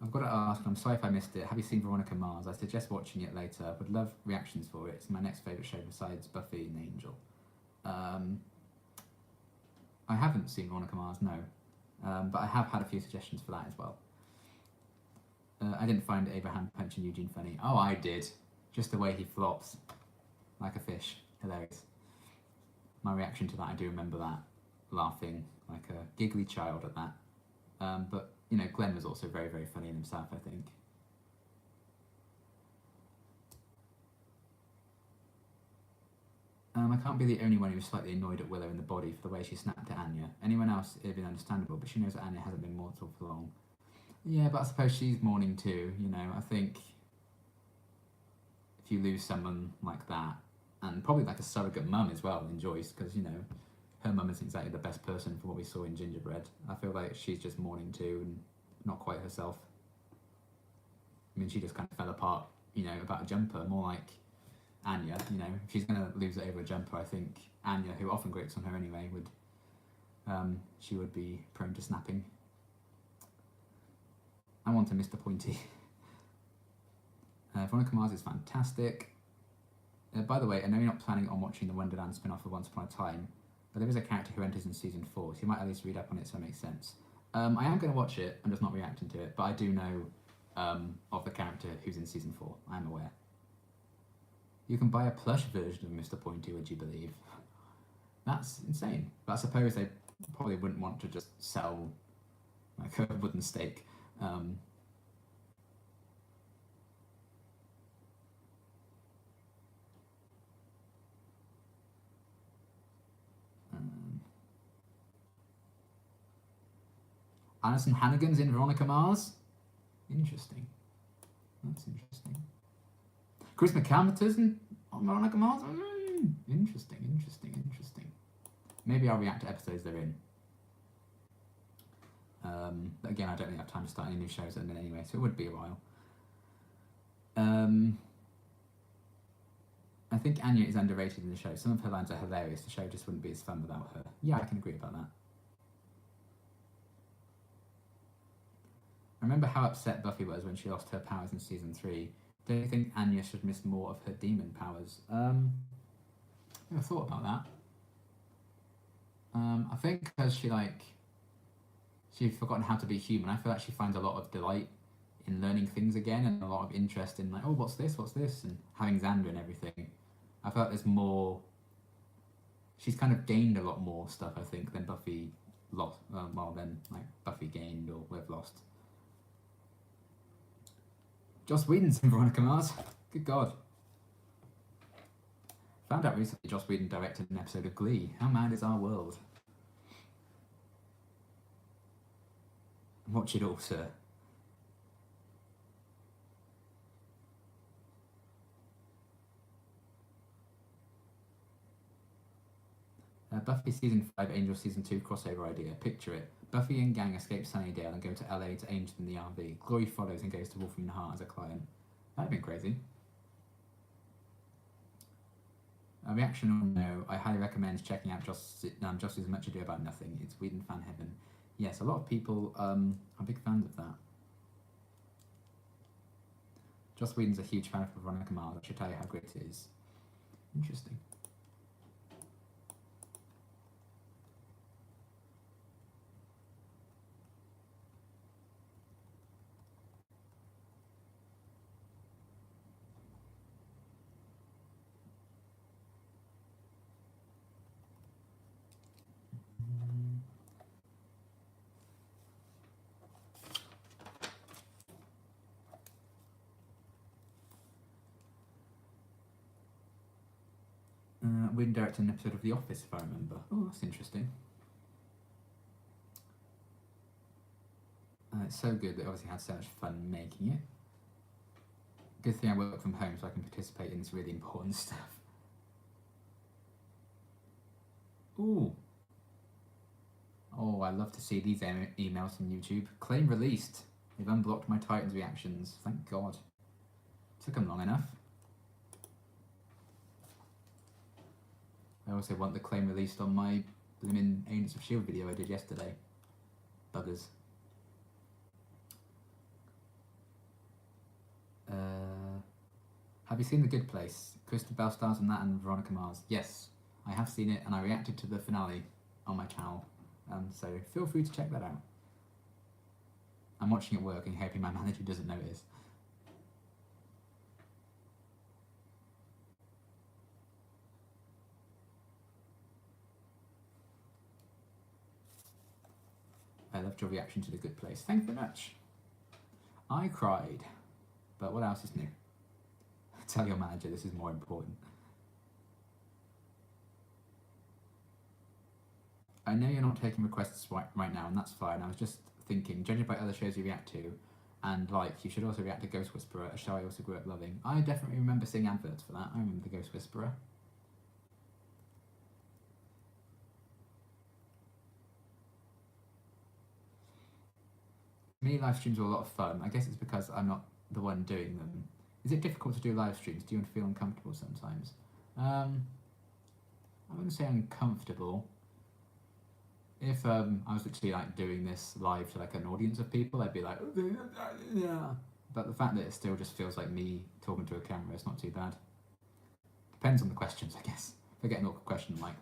I've got to ask, I'm sorry if I missed it. Have you seen Veronica Mars? I suggest watching it later. I would love reactions for it. It's my next favourite show besides Buffy and Angel. I haven't seen Veronica Mars, no. But I have had a few suggestions for that as well. I didn't find Abraham punching Eugene funny. Oh, I did. Just the way he flops. Like a fish. Hilarious. My reaction to that, I do remember that. Laughing like a giggly child at that. But, you know, Glenn was also very, very funny in himself, I think. I can't be the only one who was slightly annoyed at Willow in the body for the way she snapped at Anya. Anyone else, it'd been understandable, but she knows that Anya hasn't been mortal for long. Yeah, but I suppose she's mourning too, you know. I think if you lose someone like that, and probably like a surrogate mum as well in Joyce, because, you know, her mum isn't exactly the best person for what we saw in Gingerbread. I feel like she's just mourning too and not quite herself. I mean, she just kind of fell apart, you know, about a jumper, more like Anya, you know. If she's going to lose it over a jumper, I think Anya, who often grates on her anyway, would she would be prone to snapping. I want a Mr. Pointy. Veronica Mars is fantastic. By the way, I know you're not planning on watching the Wonderland spin-off of Once Upon a Time, but there is a character who enters in season 4, so you might at least read up on it so it makes sense. I am going to watch it, I'm just not reacting to it, but I do know of the character who's in season 4, I am aware. You can buy a plush version of Mr. Pointy, would you believe? That's insane. But I suppose they probably wouldn't want to just sell like a wooden stake. Alison Hannigan's in Veronica Mars? Interesting. That's interesting. Chris McCalvert's in Veronica Mars? Interesting. Maybe I'll react to episodes they're in. But again, I don't think I have time to start any new shows at the minute anyway, so it would be a while. I think Anya is underrated in the show. Some of her lines are hilarious. The show just wouldn't be as fun without her. Yeah, I can agree about that. I remember how upset Buffy was when she lost her powers in season 3. Don't you think Anya should miss more of her demon powers? I never thought about that. I think because she'd forgotten how to be human, I feel like she finds a lot of delight in learning things again and a lot of interest in like, oh, what's this, and having Xander and everything. I feel like there's more, she's kind of gained a lot more stuff, I think, than Buffy lost, than like Buffy gained or we've lost. Joss Whedon's in Veronica Mars. Good God. Found out recently Joss Whedon directed an episode of Glee. How mad is our world? Watch it all, sir. Buffy Season 5, Angel Season 2 crossover idea. Picture it. Buffy and gang escape Sunnydale and go to LA to Angel in the RV. Glory follows and goes to Wolfram Heart as a client. That'd been crazy. A reaction or no, I highly recommend checking out Joss's Much Ado About Nothing. It's Whedon fan heaven. Yes, a lot of people are big fans of that. Joss Whedon's a huge fan of Veronica Mars. I should tell you how great it is. Interesting. Whedon directed an episode of The Office, if I remember. Oh, that's interesting. It's so good that obviously had so much fun making it. Good thing I work from home so I can participate in this really important stuff. Ooh. Oh, I love to see these emails from YouTube. Claim released. They've unblocked my Titans reactions. Thank God. Took them long enough. I also want the claim released on my blimmin' Agents of S.H.I.E.L.D. video I did yesterday. Buggers. Have you seen The Good Place? Kristen Bell stars in that and Veronica Mars. Yes, I have seen it and I reacted to the finale on my channel. So feel free to check that out. I'm watching it working, hoping my manager doesn't notice. I loved your reaction to The Good Place. Thank you very much. I cried. But what else is new? Tell your manager this is more important. I know you're not taking requests right now, and that's fine. I was just thinking, judging by other shows you react to, and you should also react to Ghost Whisperer, a show I also grew up loving. I definitely remember seeing adverts for that. I remember the Ghost Whisperer. Me, live streams are a lot of fun. I guess it's because I'm not the one doing them. Is it difficult to do live streams? Do you feel uncomfortable sometimes? I wouldn't say uncomfortable. If I was literally doing this live to an audience of people, I'd be like, yeah. But the fact that it still just feels like me talking to a camera, it's not too bad. Depends on the questions, I guess. If I get an awkward question, I'm like,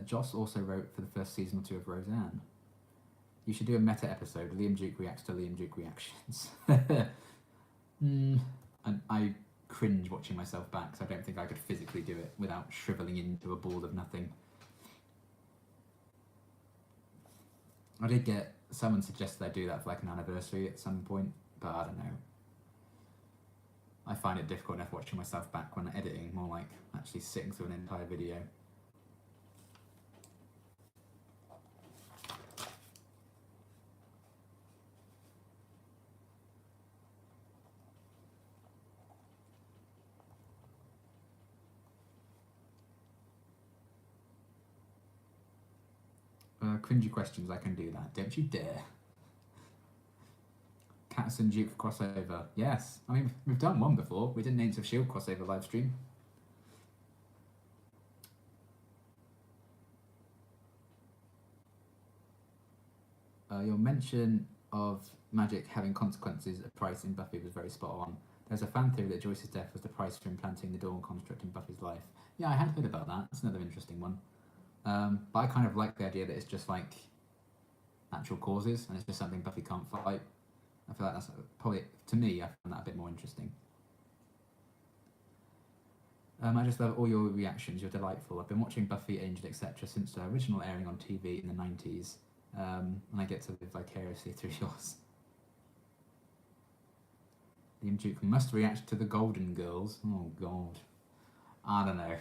Joss also wrote for the first season or 2 of Roseanne. You should do a meta episode. Liam Duke reacts to Liam Duke reactions. And I cringe watching myself back, so I don't think I could physically do it without shriveling into a ball of nothing. I did get someone suggested I do that for an anniversary at some point, but I don't know. I find it difficult enough watching myself back when editing, more like actually sitting through an entire video. Cringy questions, I can do that. Don't you dare. Cats and Duke crossover. Yes. I mean, we've done one before. We did an Agents of S.H.I.E.L.D. crossover live stream. Your mention of magic having consequences at price in Buffy was very spot on. There's a fan theory that Joyce's death was the price for implanting the Dawn construct in Buffy's life. Yeah, I had heard about that. That's another interesting one. But I kind of like the idea that it's just like natural causes and it's just something Buffy can't fight. I feel like that's probably, to me, I found that a bit more interesting. I just love all your reactions. You're delightful. I've been watching Buffy, Angel, etc. since the original airing on TV in the 90s, and I get to live vicariously through yours. Liam Duke must react to the Golden Girls. Oh, God. I don't know.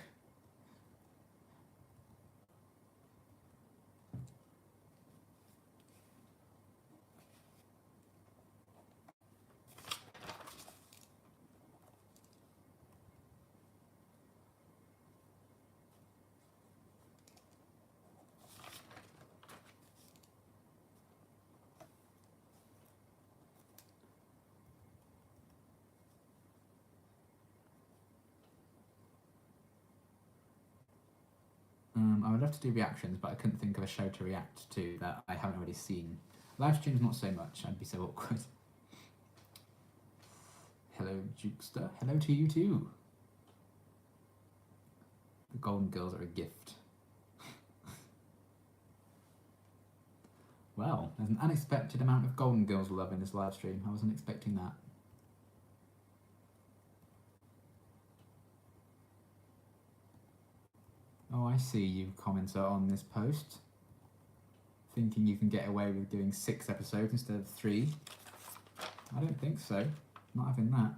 I would love to do reactions, but I couldn't think of a show to react to that I haven't already seen. Live streams, not so much. I'd be so awkward. Hello, Jukester. Hello to you too. The Golden Girls are a gift. Well, there's an unexpected amount of Golden Girls love in this live stream. I wasn't expecting that. Oh, I see you, commenter, on this post. Thinking you can get away with doing 6 episodes instead of 3. I don't think so. Not having that.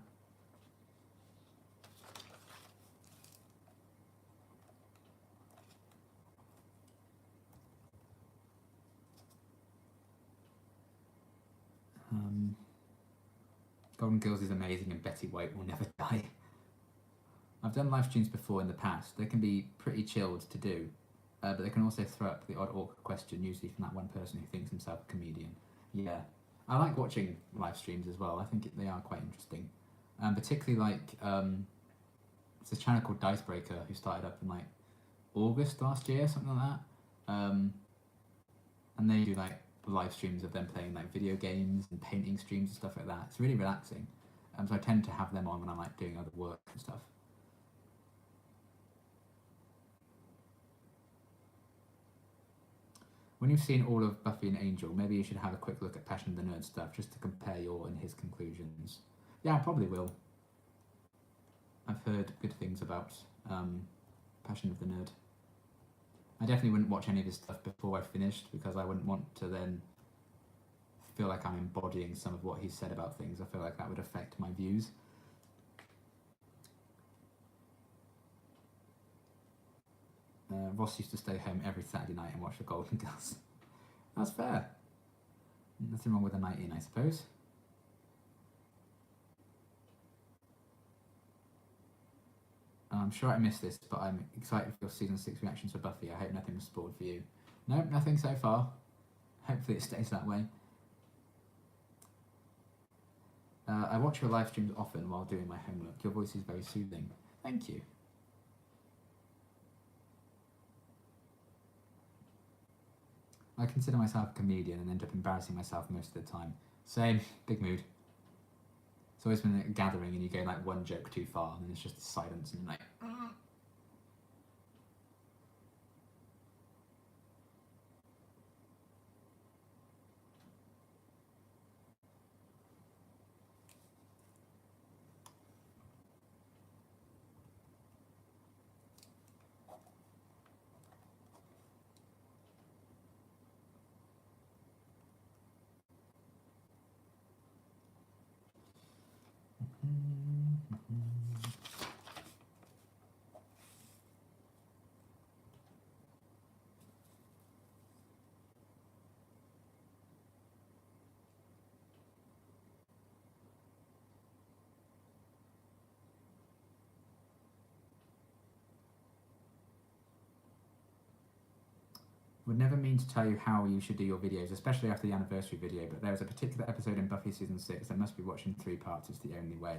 Golden Girls is amazing and Betty White will never die. I've done live streams before in the past. They can be pretty chilled to do, but they can also throw up the odd awkward question, usually from that one person who thinks himself a comedian. Yeah, I like watching live streams as well. I think they are quite interesting. Particularly like, it's a channel called Dicebreaker who started up in like August last year, something like that. And they do like live streams of them playing like video games and painting streams and stuff like that. It's really relaxing. So I tend to have them on when I'm like doing other work and stuff. When you've seen all of Buffy and Angel, maybe you should have a quick look at Passion of the Nerd stuff just to compare your and his conclusions. Yeah, I probably will. I've heard good things about Passion of the Nerd. I definitely wouldn't watch any of his stuff before I finished because I wouldn't want to then feel like I'm embodying some of what he said about things. I feel like that would affect my views. Ross used to stay home every Saturday night and watch the Golden Girls. That's fair. Nothing wrong with a night in, I suppose. I'm sure I missed this, but I'm excited for your season 6 reactions for Buffy. I hope nothing was spoiled for you. Nope, nothing so far. Hopefully it stays that way. I watch your live streams often while doing my homework. Your voice is very soothing. Thank you. I consider myself a comedian and end up embarrassing myself most of the time. Same, big mood. It's always been a gathering and you go like one joke too far and then it's just silence and like, Would never mean to tell you how you should do your videos, especially after the anniversary video, but there is a particular episode in Buffy season 6 that must be watched in 3 parts. It's the only way.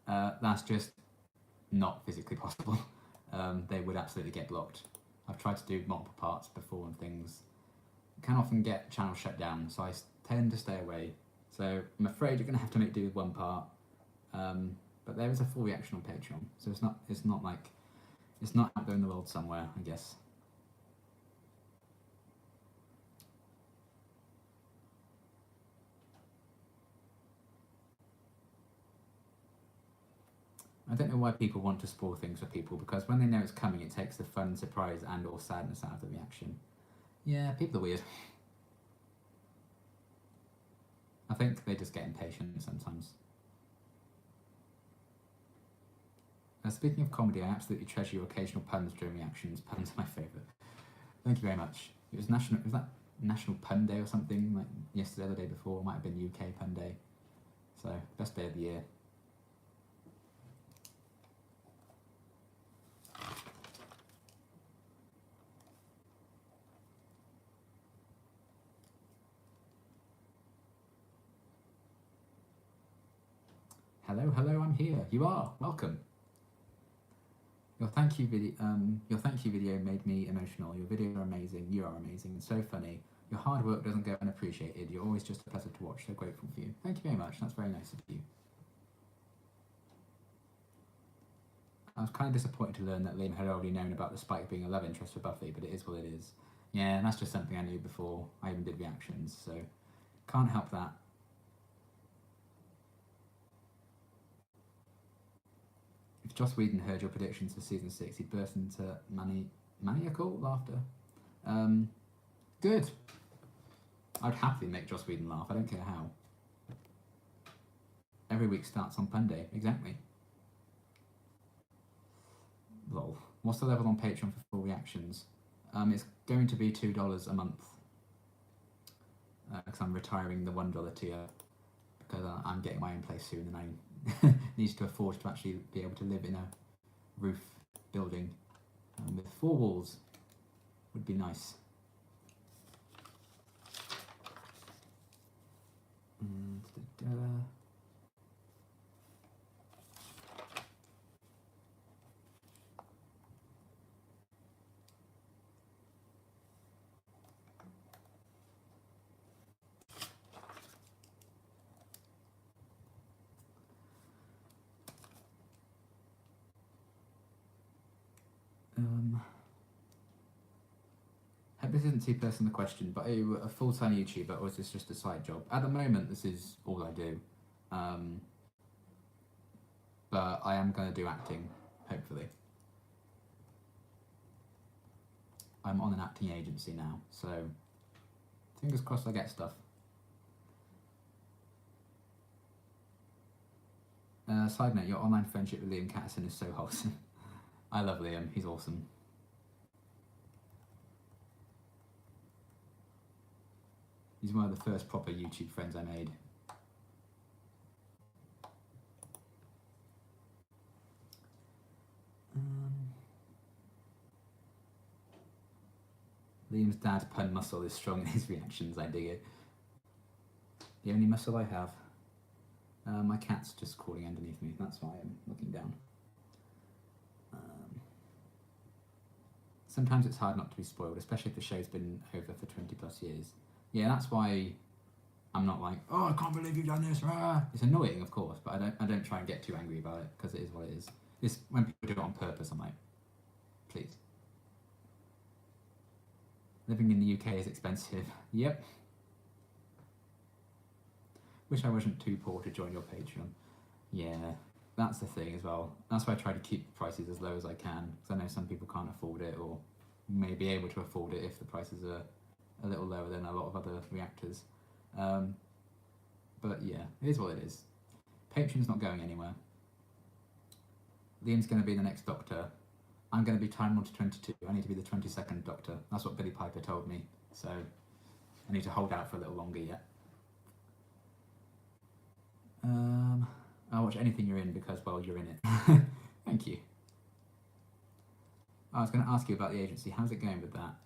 That's just not physically possible. They would absolutely get blocked. I've tried to do multiple parts before and things can often get channels shut down, so I tend to stay away. So I'm afraid you're going to have to make do with one part. But there is a full reaction on Patreon, so it's not like it's not out there in the world somewhere, I guess. I don't know why people want to spoil things for people, because when they know it's coming, it takes the fun, surprise, and or sadness out of the reaction. Yeah, people are weird. I think they just get impatient sometimes. Speaking of comedy, I absolutely treasure your occasional puns during reactions. Puns are my favourite. Thank you very much. Was that National Pun Day or something, like yesterday or the day before? It might have been UK Pun Day. So, best day of the year. Hello, hello, I'm here. You are. Welcome. Your thank you video made me emotional. Your videos are amazing. You are amazing and so funny. Your hard work doesn't go unappreciated. You're always just a pleasure to watch. So grateful for you. Thank you very much. That's very nice of you. I was kind of disappointed to learn that Liam had already known about the Spike being a love interest for Buffy, but it is what it is. Yeah, and that's just something I knew before I even did reactions, so can't help that. If Joss Whedon heard your predictions for season 6, he'd burst into maniacal laughter. Good. I'd happily make Joss Whedon laugh. I don't care how. Every week starts on Pun Day. Exactly. Lol. What's the level on Patreon for full reactions? It's going to be $2 a month. Because I'm retiring the $1 tier. Because I'm getting my own place soon and I need to afford to actually be able to live in a roof building with 4 walls. Would be nice. This isn't too personal a question, but are you a full-time YouTuber or is this just a side job? At the moment, this is all I do. But I am going to do acting, hopefully. I'm on an acting agency now, so fingers crossed I get stuff. Side note, your online friendship with Liam Catterson is so wholesome. I love Liam, he's awesome. He's one of the first proper YouTube friends I made. Liam's dad's pun muscle is strong in his reactions, I dig it. The only muscle I have. My cat's just crawling underneath me, that's why I'm looking down. Sometimes it's hard not to be spoiled, especially if the show's been over for 20 plus years. Yeah, that's why I'm not like, oh, I can't believe you've done this. Rah! It's annoying, of course, but I don't try and get too angry about it because it is what it is. When people do it on purpose, I'm like, please. Living in the UK is expensive. Yep. Wish I wasn't too poor to join your Patreon. Yeah, that's the thing as well. That's why I try to keep prices as low as I can, because I know some people can't afford it or may be able to afford it if the prices are a little lower than a lot of other reactors. But yeah, it is what it is. Patreon's not going anywhere. Liam's going to be the next Doctor. I'm going to be Time Lord 22. I need to be the 22nd Doctor. That's what Billy Piper told me. So I need to hold out for a little longer yet. I'll watch anything you're in because, well, you're in it. Thank you. I was going to ask you about the agency. How's it going with that?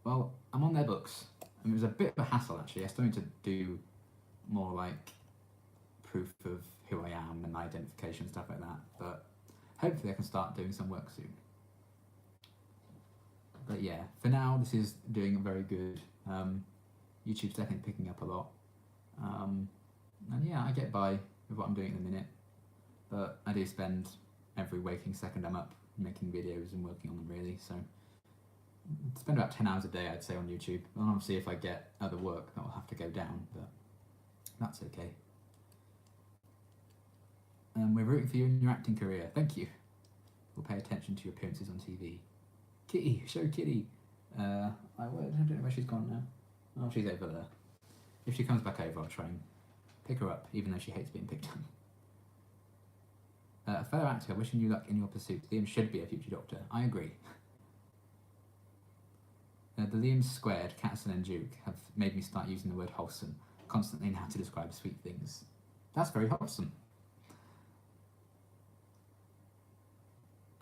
Well, I'm on their books, and it was a bit of a hassle actually. I still need to do more like proof of who I am and my identification and stuff like that. But hopefully, I can start doing some work soon. But yeah, for now, this is doing very good. YouTube's definitely picking up a lot. And yeah, I get by with what I'm doing at the minute. But I do spend every waking second I'm up making videos and working on them really. So spend about 10 hours a day, I'd say, on YouTube. And obviously, if I get other work, that will have to go down, but that's okay. We're rooting for you in your acting career. Thank you. We'll pay attention to your appearances on TV. Kitty, show Kitty. I don't know where she's gone now. Oh, she's over there. If she comes back over, I'll try and pick her up, even though she hates being picked up. A fellow actor, wishing you luck in your pursuit. Liam should be a future Doctor. I agree. The Liams squared, Catson and Duke, have made me start using the word wholesome constantly now to describe sweet things. That's very wholesome.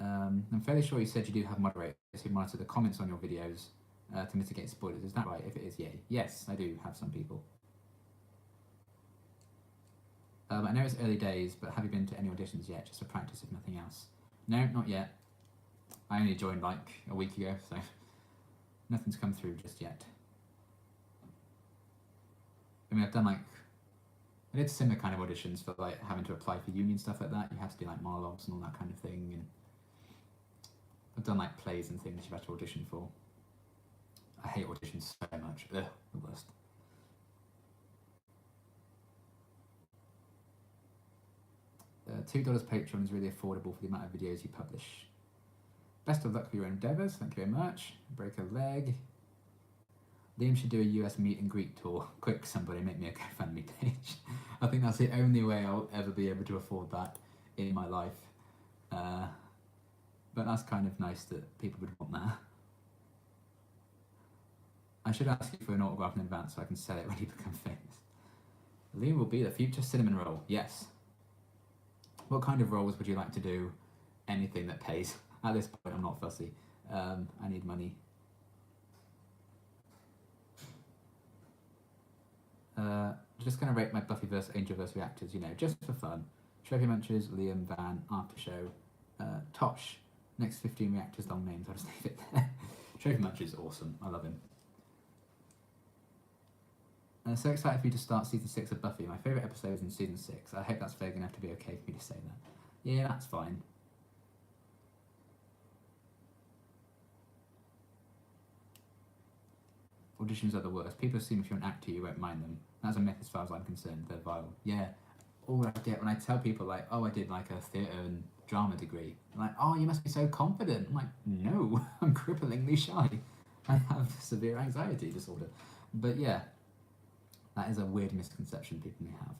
I'm fairly sure you said you do have moderators who monitor the comments on your videos to mitigate spoilers. Is that right? If it is, yay. Yes, I do have some people. I know it's early days, but have you been to any auditions yet? Just for practice, if nothing else. No, not yet. I only joined like a week ago, so nothing's come through just yet. I mean, I did similar kind of auditions for like having to apply for uni and stuff like that. You have to do like monologues and all that kind of thing. And I've done like plays and things you've had to audition for. I hate auditions so much. Ugh, the worst. $2 Patreon is really affordable for the amount of videos you publish. Best of luck for your endeavours. Thank you very much. Break a leg. Liam should do a US meet and greet tour. Quick, somebody make me a GoFundMe page. I think that's the only way I'll ever be able to afford that in my life. But that's kind of nice that people would want that. I should ask you for an autograph in advance so I can sell it when you become famous. Liam will be the future cinnamon roll. Yes. What kind of roles would you like to do? Anything that pays. At this point, I'm not fussy. I need money. Just going to rate my Buffyverse Angelverse reactors, you know, just for fun. Trophy Munchers, Liam, Van, After Show, Tosh. Next 15 reactors, long names, I'll just leave it there. Trophy Muncher is awesome. I love him. So excited for you to start season 6 of Buffy. My favourite episode is in season 6. I hope that's vague enough to be okay for me to say that. Yeah, that's fine. Auditions are the worst. People assume if you're an actor, you won't mind them. That's a myth as far as I'm concerned. They're vile. Yeah. All I get when I tell people, like, oh, I did like a theatre and drama degree. I'm like, oh, you must be so confident. I'm like, no, I'm cripplingly shy. I have severe anxiety disorder. But yeah, that is a weird misconception people may have.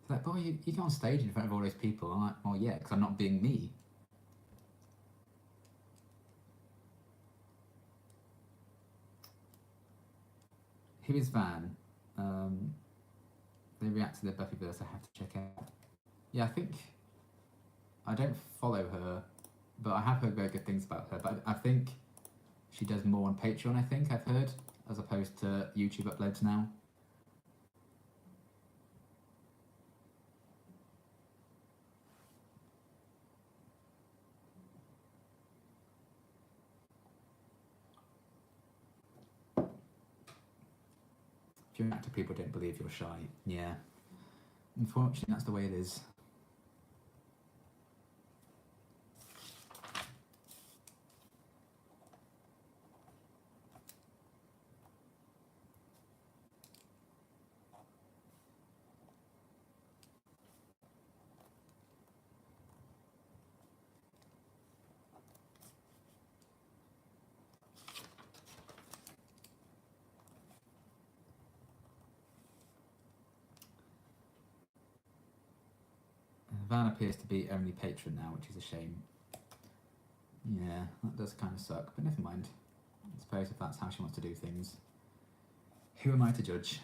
It's like, boy, you go on stage in front of all those people. I'm like, well, yeah, because I'm not being me. Who is Van? They react to the Buffyverse. I have to check out. Yeah, I think I don't follow her, but I have heard very good things about her. But I think she does more on Patreon. I think I've heard, as opposed to YouTube uploads now. If you're an actor, people don't believe you're shy. Yeah. Unfortunately, that's the way it is. Van appears to be only patron now, which is a shame. Yeah, that does kind of suck, but never mind. I suppose if that's how she wants to do things. Who am I to judge?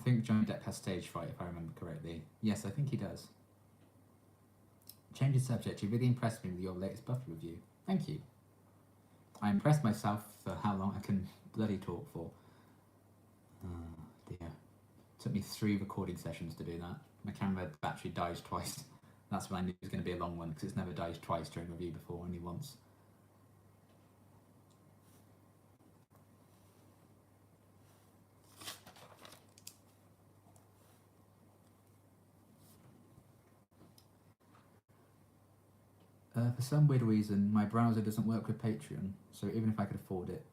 think Johnny Depp has stage fright, if I remember correctly. Yes, I think he does. Change the subject. You really impressed me with your latest Buffy review. Thank you. I impressed myself for how long I can bloody talk for. Oh dear. Took me 3 recording sessions to do that. My camera battery dies twice. That's when I knew it was going to be a long one, because it's never died twice during review before, only once. For some weird reason, my browser doesn't work with Patreon, so even if I could afford it,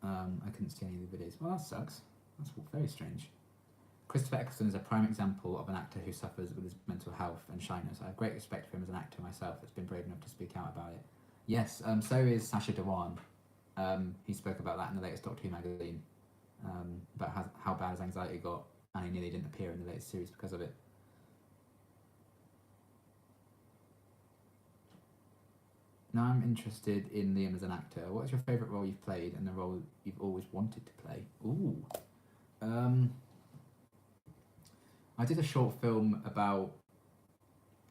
I couldn't see any of the videos. Well, that sucks. That's very strange. Christopher Eccleston is a prime example of an actor who suffers with his mental health and shyness. I have great respect for him as an actor myself that's been brave enough to speak out about it. Yes, so is Sacha Dhawan. He spoke about that in the latest Doctor Who magazine, about how bad his anxiety got, and he nearly didn't appear in the latest series because of it. Now I'm interested in Liam as an actor. What is your favourite role you've played and the role you've always wanted to play? Ooh. I did a short film about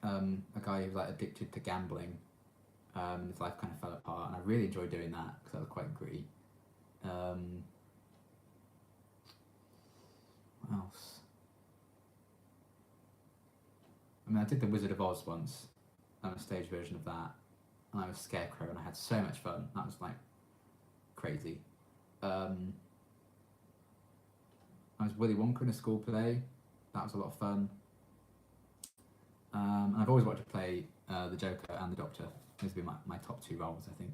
a guy who was like addicted to gambling. His life kind of fell apart, and I really enjoyed doing that because that was quite gritty. What else? I mean, I did The Wizard of Oz once, a stage version of that, and I was Scarecrow, and I had so much fun. That was like crazy. I was Willy Wonka in a school play. That was a lot of fun. And I've always wanted to play the Joker and the Doctor. Those would be my top 2 roles, I think.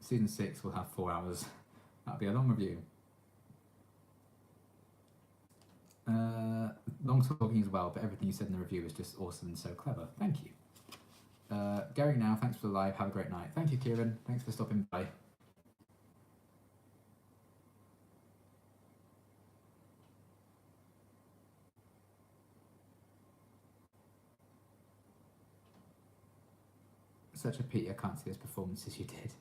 Season 6 will have 4 hours. That'll be a long review. Long talking as well, but everything you said in the review is just awesome and so clever. Thank you. Going now, thanks for the live. Have a great night. Thank you, Kieran. Thanks for stopping by. Such a pity I can't see those performances you did.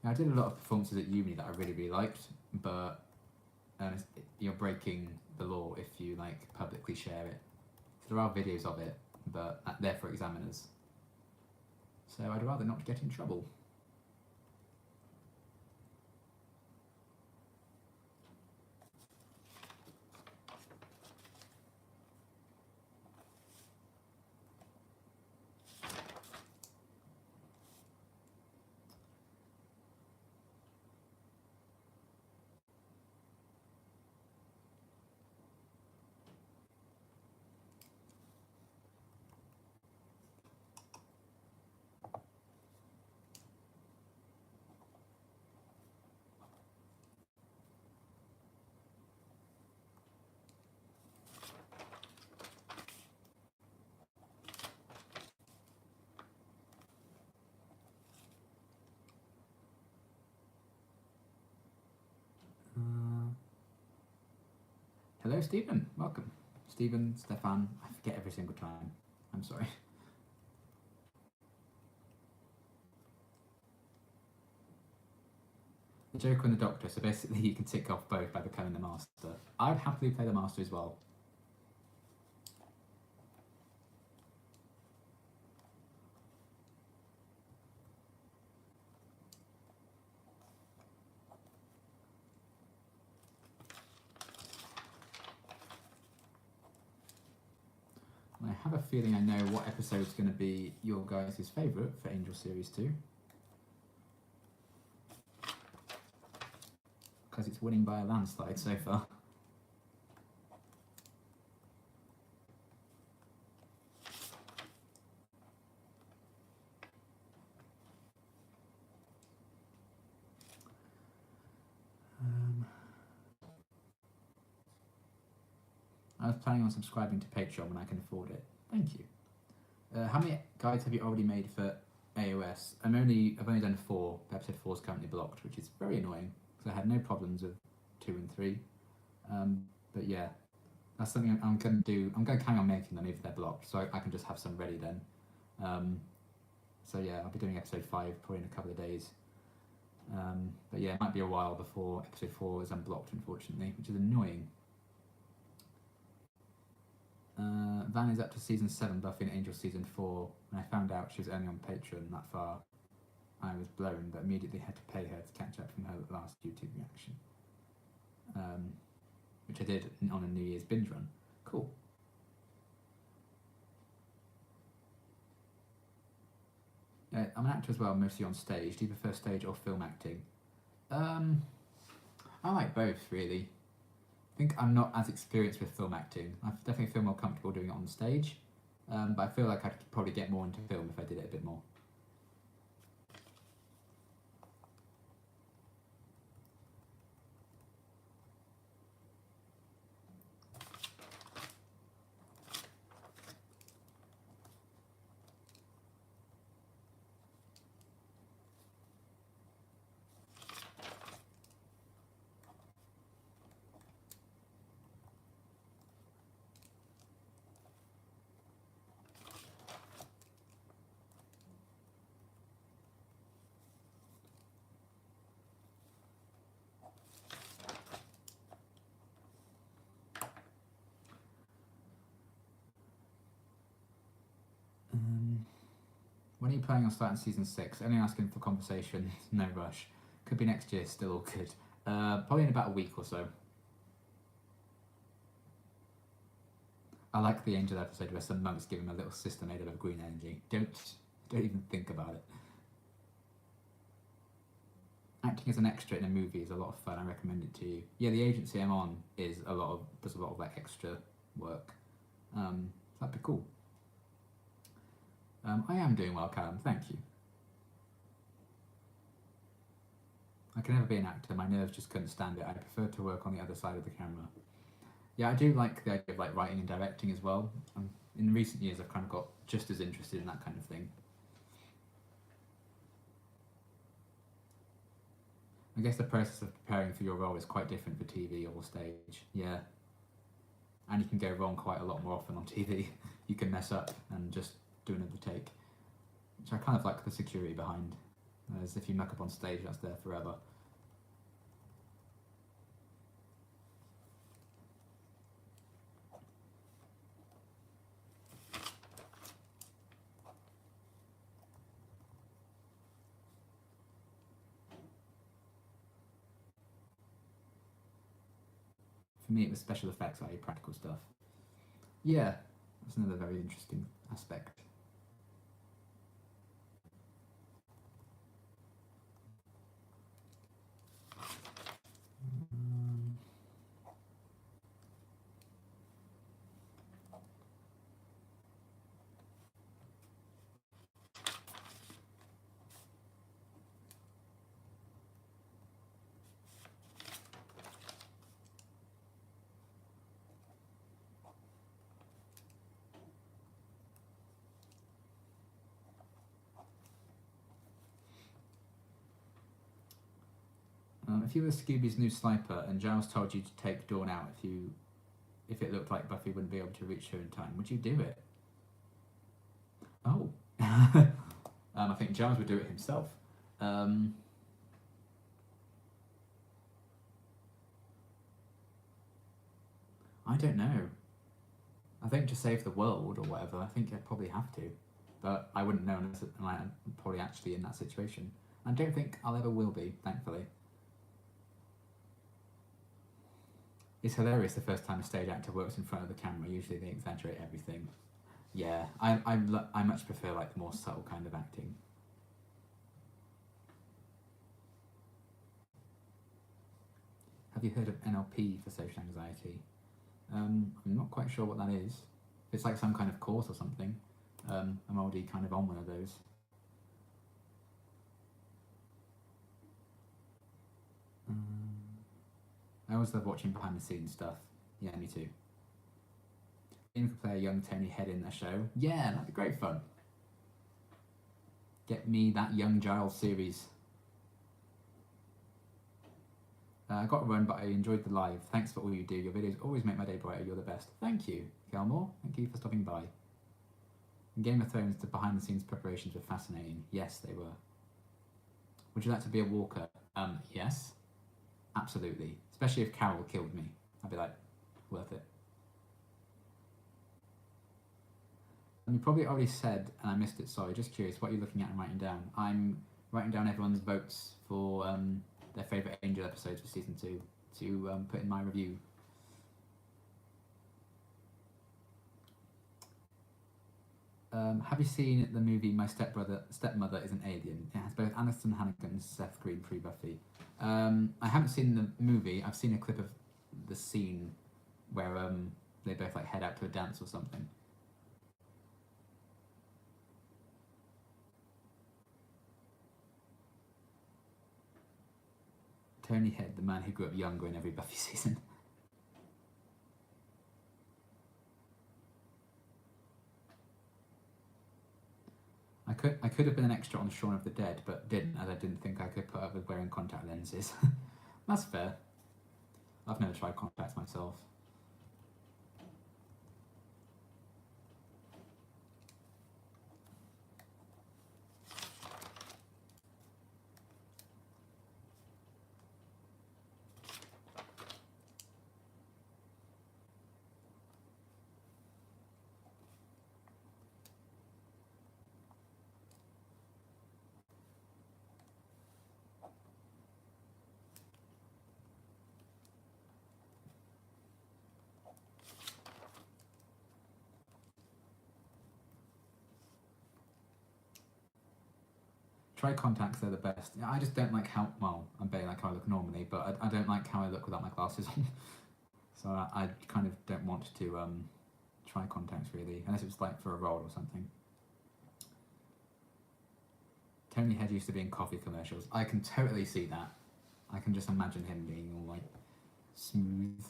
Now, I did a lot of performances at uni that I really, really liked, but you're breaking the law if you like publicly share it. So there are videos of it, but they're for examiners. So I'd rather not get in trouble. Hello, Stephen. Welcome. Stephen, Stefan. I forget every single time. I'm sorry. The Joker and the Doctor. So basically, you can tick off both by becoming the Master. I'd happily play the Master as well. I have a feeling I know what episode is going to be your guys' favourite for Angel Series 2. Because it's winning by a landslide so far. I was planning on subscribing to Patreon when I can afford it. Thank you. How many guides have you already made for AOS? I've only done 4. Episode 4 is currently blocked, which is very annoying because I had no problems with 2 and 3. But yeah, that's something I'm going to do. I'm going to carry on making them if they're blocked, so I can just have some ready then. So yeah, I'll be doing episode 5 probably in a couple of days. But yeah, it might be a while before episode 4 is unblocked, unfortunately, which is annoying. Van is up to season 7, Buffy and Angel season 4. When I found out she was only on Patreon that far, I was blown, but immediately had to pay her to catch up from her last YouTube reaction. Which I did on a New Year's binge run. Cool. I'm an actor as well, mostly on stage. Do you prefer stage or film acting? I like both, really. I think I'm not as experienced with film acting. I definitely feel more comfortable doing it on stage, but I feel like I could probably get more into film if I did it a bit more. When are you planning on starting season 6? Only asking for conversation, no rush. Could be next year, still all good. Probably in about a week or so. I like the Angel episode where some monks give him a little sister made out of green energy. Don't even think about it. Acting as an extra in a movie is a lot of fun. I recommend it to you. Yeah, the agency I'm on does a lot of like extra work. That'd be cool. I am doing well, Callum. Thank you. I can never be an actor. My nerves just couldn't stand it. I prefer to work on the other side of the camera. Yeah, I do like the idea of like writing and directing as well. In recent years, I've kind of got just as interested in that kind of thing. I guess the process of preparing for your role is quite different for TV or stage. Yeah. And you can go wrong quite a lot more often on TV. You can mess up and just do another take, which I kind of like the security behind. Whereas if you muck up on stage, that's there forever. For me, it was special effects, i.e. practical stuff. Yeah, that's another very interesting aspect. If you were Scooby's new sniper and Giles told you to take Dawn out if it looked like Buffy wouldn't be able to reach her in time, would you do it? Oh. I think Giles would do it himself. I don't know. I think to save the world or whatever, I think I'd probably have to. But I wouldn't know unless I'm probably actually in that situation. I don't think I'll ever will be, thankfully. It's hilarious the first time a stage actor works in front of the camera. Usually they exaggerate everything. Yeah, I much prefer like the more subtle kind of acting. Have you heard of NLP for social anxiety? I'm not quite sure what that is. It's like some kind of course or something. I'm already kind of on one of those. I always love watching behind the scenes stuff. Yeah, me too. Ian could play a young Tony Head in a show. Yeah, that'd be great fun. Get me that Young Giles series. I got to run, but I enjoyed the live. Thanks for all you do. Your videos always make my day brighter. You're the best. Thank you, Kelmore. Thank you for stopping by. In Game of Thrones, the behind-the-scenes preparations were fascinating. Yes, they were. Would you like to be a walker? Yes, absolutely. Especially if Carol killed me. I'd be like, worth it. And you probably already said, and I missed it, sorry, just curious, what are you looking at and writing down? I'm writing down everyone's votes for their favourite Angel episodes for season 2 to put in my review. Have you seen the movie My Stepmother is an Alien? It has both Aniston Hannigan and Seth Green pre-Buffy. I haven't seen the movie. I've seen a clip of the scene where they both like head out to a dance or something. Tony Head, the man who grew up younger in every Buffy season. I could have been an extra on Shaun of the Dead, but didn't, as I didn't think I could put up with wearing contact lenses. That's fair. I've never tried contacts myself. Try contacts, they're the best. I just don't like how, well, I'm very like how I look normally, but I don't like how I look without my glasses on. So I kind of don't want to try contacts really, unless it was like for a role or something. Tony Head used to be in coffee commercials. I can totally see that. I can just imagine him being all like smooth.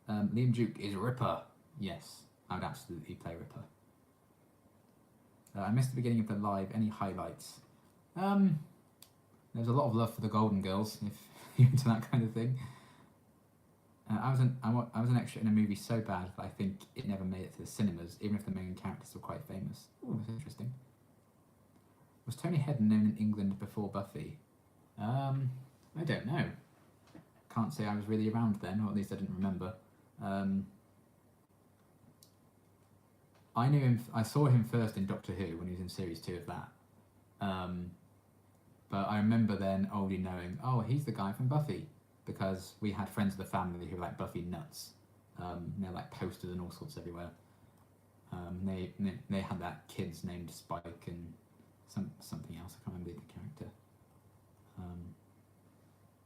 Liam Duke is Ripper. Yes, I would absolutely play Ripper. I missed the beginning of the live. Any highlights? There's a lot of love for the Golden Girls, if you're into that kind of thing. I was an extra in a movie so bad that I think it never made it to the cinemas, even if the main characters were quite famous. Oh, that's interesting. Was Tony Head known in England before Buffy? I don't know. Can't say I was really around then, or at least I didn't remember. I knew him. I saw him first in Doctor Who when he was in series 2 of that. But I remember then already knowing, oh, he's the guy from Buffy, because we had friends of the family who were like Buffy nuts. They're like posters and all sorts everywhere. They had that kid's named Spike and something else. I can't remember the character.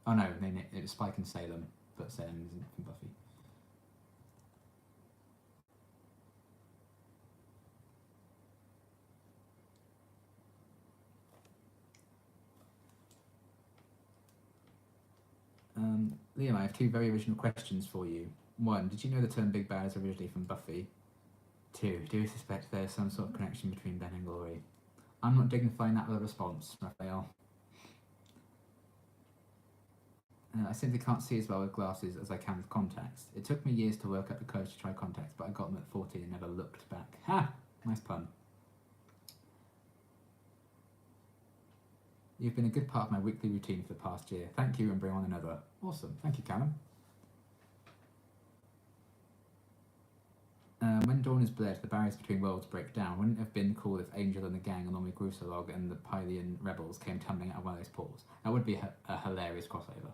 Oh no, it was Spike and Salem, but Salem isn't from Buffy. Liam, I have 2 very original questions for you. 1, did you know the term Big Bad is originally from Buffy? 2, do you suspect there's some sort of connection between Ben and Glory? I'm not dignifying that with a response, Raphael. I simply can't see as well with glasses as I can with contacts. It took me years to work up the courage to try contacts, but I got them at 14 and never looked back. Ha! Nice pun. You've been a good part of my weekly routine for the past year. Thank you and bring on another. Awesome. Thank you, Callum. When Dawn is bled, the barriers between worlds break down. Wouldn't it have been cool if Angel and the gang, along with Grusolog and the Pylian rebels, came tumbling out of one of those portals? That would be a hilarious crossover.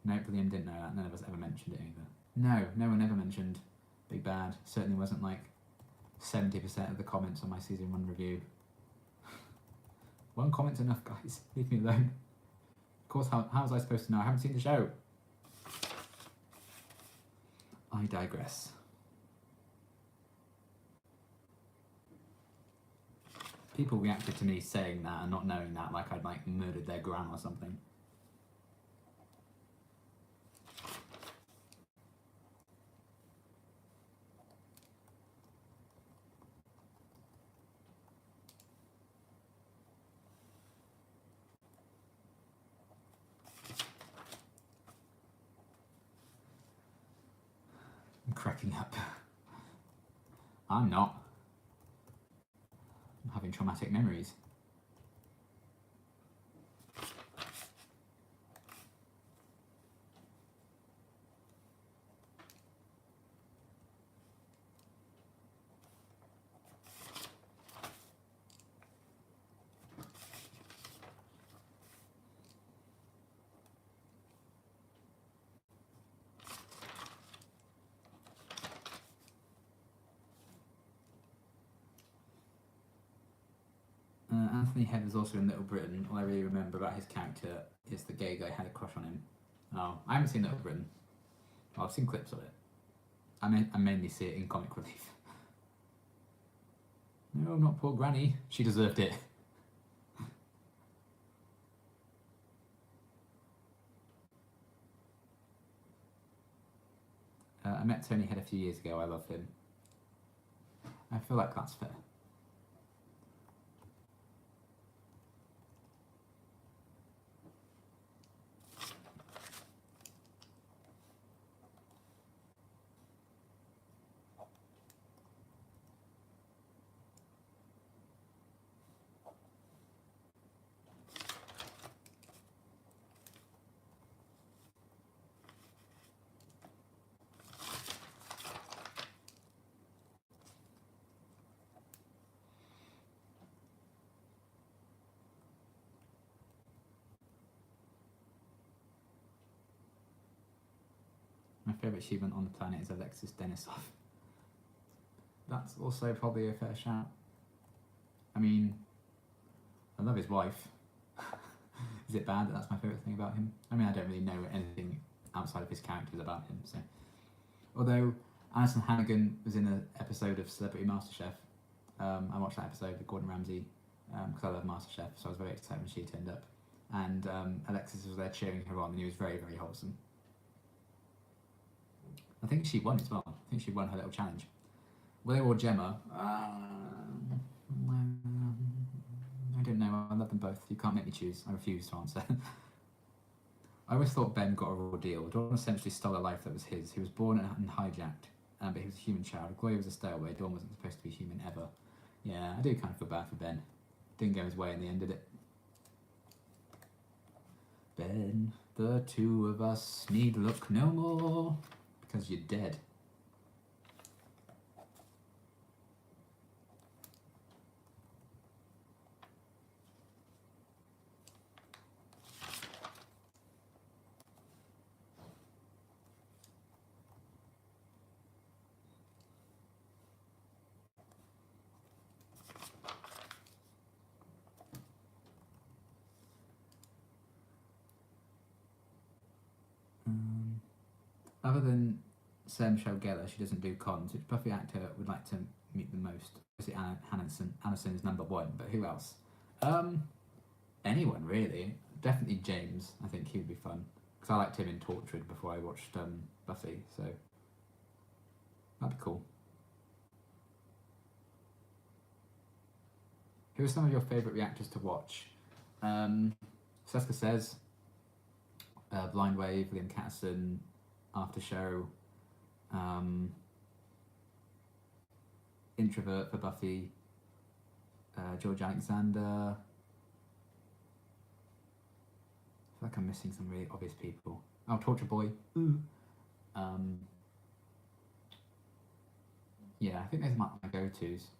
Nope, Liam didn't know that. None of us ever mentioned it either. No one ever mentioned Big Bad. Certainly wasn't like 70% of the comments on my season 1 review. 1 comment's enough, guys. Leave me alone. Of course, how was I supposed to know? I haven't seen the show. I digress. People reacted to me saying that and not knowing that, like I'd like murdered their gran or something. I'm cracking up. I'm not. I'm having traumatic memories. Anthony Head was also in Little Britain. All I really remember about his character is the gay guy had a crush on him. Oh, I haven't seen Little Britain. Well, I've seen clips of it. I mainly see it in Comic Relief. No, not poor Granny. She deserved it. I met Tony Head a few years ago. I love him. I feel like that's fair. My favourite human on the planet is Alexis Denisov. That's also probably a fair shout. I mean, I love his wife. Is it bad that that's my favourite thing about him? I mean, I don't really know anything outside of his characters about him, so. Although Alison Hannigan was in an episode of Celebrity MasterChef. I watched that episode with Gordon Ramsay because I love MasterChef, so I was very excited when she turned up. And Alexis was there cheering her on, and he was very, very wholesome. I think she won as well. I think she won her little challenge. Will or Gemma? I don't know. I love them both. You can't make me choose. I refuse to answer. I always thought Ben got a raw deal. Dawn essentially stole a life that was his. He was born and hijacked, but he was a human child. Gloria was a stowaway. Dawn wasn't supposed to be human ever. Yeah, I do kind of feel bad for Ben. Didn't go his way in the end, did it? Ben, the two of us need look no more, because you're dead. Other than Sarah Michelle Gellar, she doesn't do cons. Which Buffy actor would like to meet the most? Obviously, Aniston is number one, but who else? Anyone really. Definitely James. I think he would be fun because I liked him in Tortured before I watched Buffy, so that'd be cool. Who are some of your favourite reactors to watch? Seska Says, Blind Wave, Liam Catterson, After Show, Introvert for Buffy, George Alexander. I feel like I'm missing some really obvious people. Oh, Torture Boy. Yeah, I think those are my go-tos.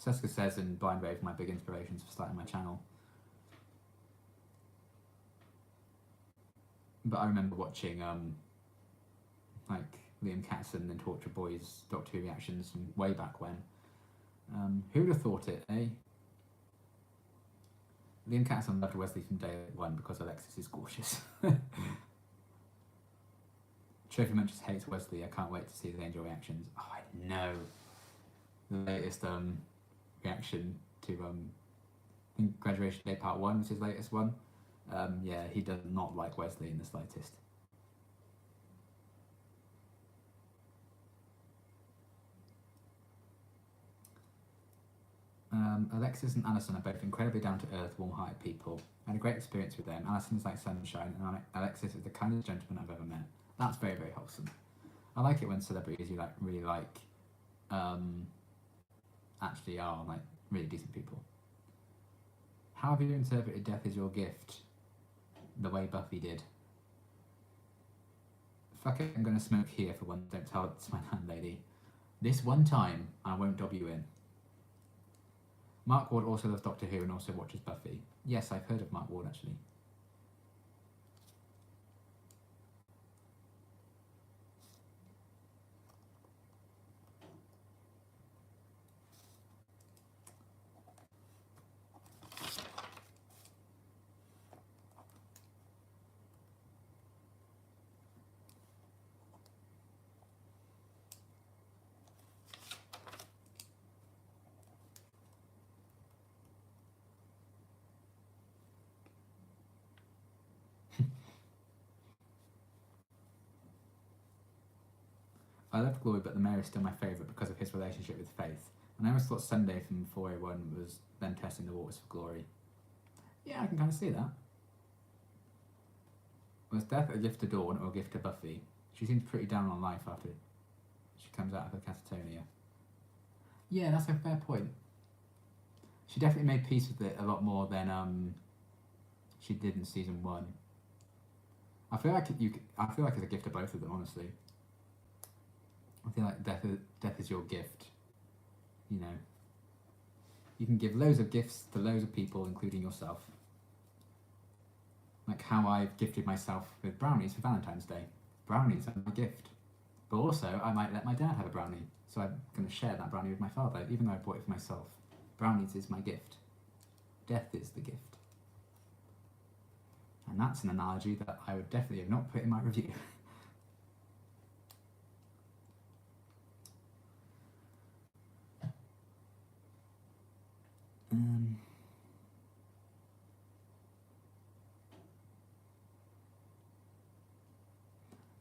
Seska Says and Blind Wave are my big inspirations for starting my channel. But I remember watching like Liam Catterson and Torture Boy's Doctor Who reactions from way back when. Who would have thought it, eh? Liam Catterson loved Wesley from day one because Alexis is gorgeous. Trophy Munches hates Wesley. I can't wait to see the Angel reactions. Oh, I know. The latest reaction to I think Graduation Day Part 1 was his latest one. Yeah, he does not like Wesley in the slightest. Alexis and Alison are both incredibly down-to-earth, warm-hearted people. I had a great experience with them. Alison is like sunshine, and Alexis is the kindest gentleman I've ever met. That's very, very wholesome. I like it when celebrities you like really like actually are like Really decent people. How have you interpreted death as your gift? The way Buffy did. Fuck it, I'm gonna smoke here for one. Don't tell it to my landlady. This one time, I won't dob you in. Mark Ward also loves Doctor Who and also watches Buffy. Yes, I've heard of Mark Ward actually. I loved Glory, but the Mayor is still my favourite because of his relationship with Faith. And I always thought Sunday from 401 was them testing the waters for Glory. Yeah, I can kind of see that. Was Death a gift to Dawn or a gift to Buffy? She seems pretty down on life after she comes out of her catatonia. Yeah, that's a fair point. She definitely made peace with it a lot more than she did in season 1. I feel like it's a gift to both of them, honestly. I feel like death is your gift. You know, you can give loads of gifts to loads of people, including yourself. Like how I've gifted myself with brownies for Valentine's Day. Brownies are my gift. But also, I might let my dad have a brownie. So I'm going to share that brownie with my father, even though I bought it for myself. Brownies is my gift. Death is the gift. And that's an analogy that I would definitely have not put in my review.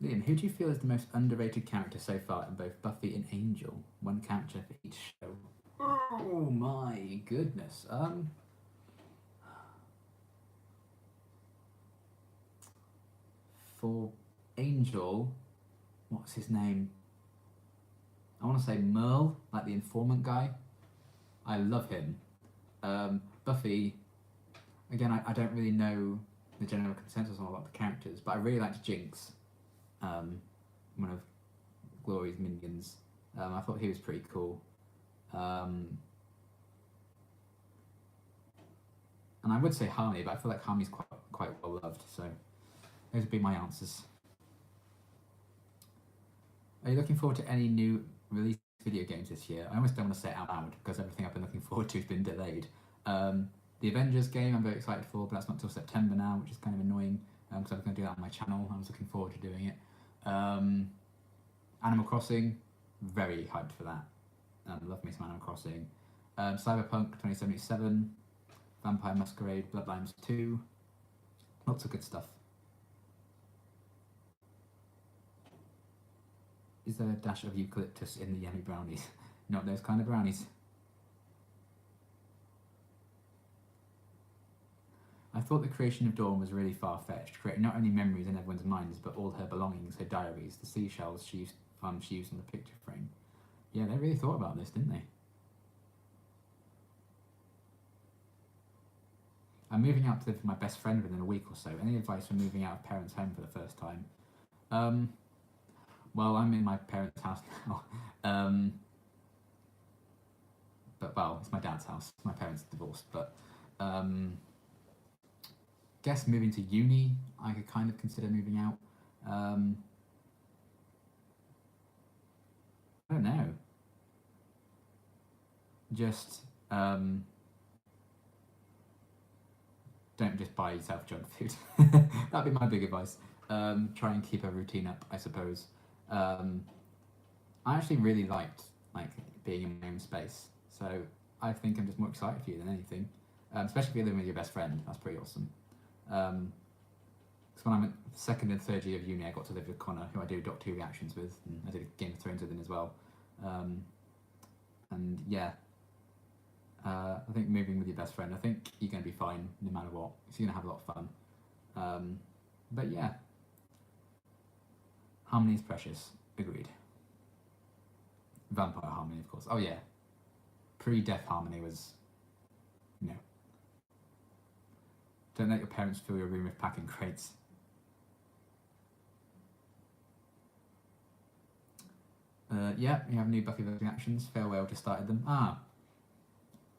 Liam, who do you feel is the most underrated character so far in both Buffy and Angel? One character for each show. Oh my goodness. For Angel, what's his name? I want to say Merle, like the informant guy. I love him. Buffy, again, I don't really know the general consensus on a lot of the characters, but I really liked Jinx, one of Glory's minions. I thought he was pretty cool. And I would say Harmony, but I feel like Harmony's quite well loved, so those would be my answers. Are you looking forward to any new release video games this year? I almost don't want to say it out loud because everything I've been looking forward to has been delayed. The Avengers game I'm very excited for, but that's not till September now, which is kind of annoying because I was going to do that on my channel. I was looking forward to doing it. Animal Crossing, very hyped for that. Love me some Animal Crossing. Cyberpunk 2077, Vampire Masquerade, Bloodlines 2, lots of good stuff. Is there a dash of eucalyptus in the yummy brownies? Not those kind of brownies. I thought the creation of Dawn was really far-fetched, creating not only memories in everyone's minds, but all her belongings, her diaries, the seashells she used on the picture frame. Yeah, they really thought about this, didn't they? I'm moving out to live with my best friend within a week or so. Any advice for moving out of parents' home for the first time? Well, I'm in my parents' house now. But, well, it's my dad's house. My parents are divorced, but guess moving to uni, I could kind of consider moving out. I don't know. Just don't just buy yourself junk food. That'd be my big advice. Try and keep a routine up, I suppose. I actually really liked being in my own space, so I think I'm just more excited for you than anything. Especially if you're living with your best friend, that's pretty awesome. Because when I'm in second and third year of uni, I got to live with Connor, who I do Doctor Who reactions with, and I did Game of Thrones with him as well. And yeah, I think moving with your best friend, I think you're going to be fine no matter what. So you're going to have a lot of fun. But yeah, Harmony is precious. Agreed. Vampire Harmony, of course. Oh yeah, pre-death Harmony was Don't let your parents fill your room with packing crates. Yeah, we have new Buffy reactions. Farewell just started them. Ah,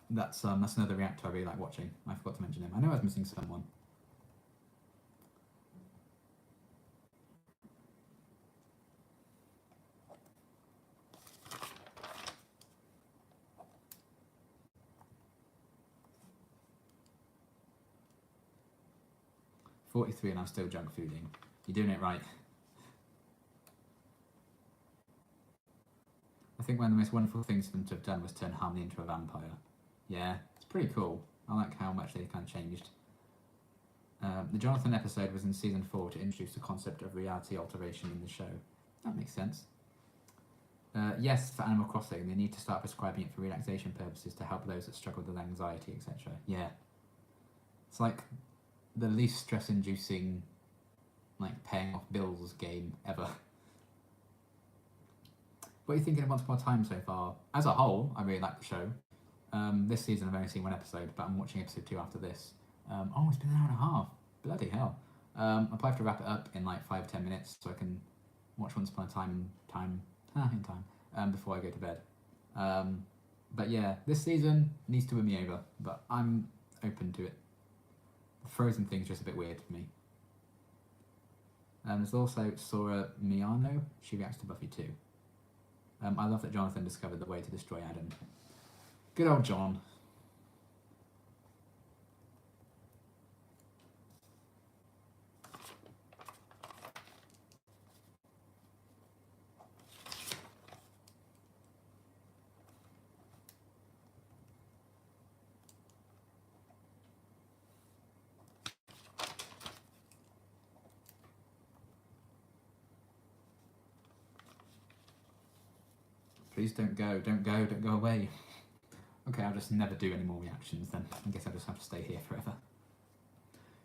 that's another reactor I really like watching. I forgot to mention him. I know I was missing someone. $43 and I'm still junk fooding. You're doing it right. I think one of the most wonderful things for them to have done was turn Harmony into a vampire. Yeah, it's pretty cool. I like how much they kind of changed. The Jonathan episode was in season 4 to introduce the concept of reality alteration in the show. That makes sense. Yes, for Animal Crossing, they need to start prescribing it for relaxation purposes to help those that struggle with anxiety, etc. Yeah. It's like the least stress-inducing, like, paying off bills game ever. What are you thinking of Once Upon a Time so far? As a whole, I really like the show. This season I've only seen one episode, but I'm watching episode 2 after this. Oh, it's been an hour and a half. Bloody hell. I'll probably have to wrap it up in like 5 or 10 minutes so I can watch Once Upon a Time in time before I go to bed. But yeah, this season needs to win me over, but I'm open to it. The Frozen thing's just a bit weird for me. There's also Sora Miyano. She reacts to Buffy too. I love that Jonathan discovered the way to destroy Adam. Good old John. Please don't go, don't go, don't go away. Okay, I'll just never do any more reactions then. I guess I'll just have to stay here forever.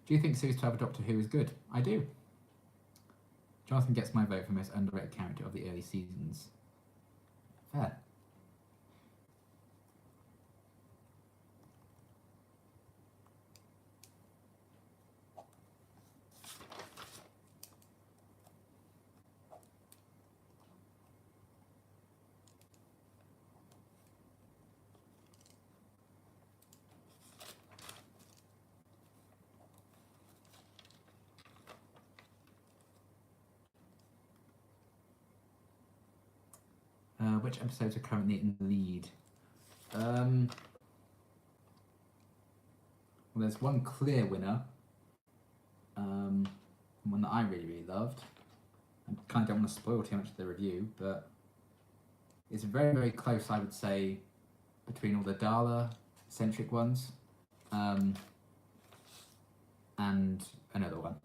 Do you think Series 12 of Doctor Who is good? I do. Jonathan gets my vote for most underrated character of the early seasons. Fair. Which episodes are currently in the lead? Well, there's one clear winner. One that I really, really loved. I kind of don't want to spoil too much of the review, but it's very, very close, I would say, between all the Darla-centric ones and another one.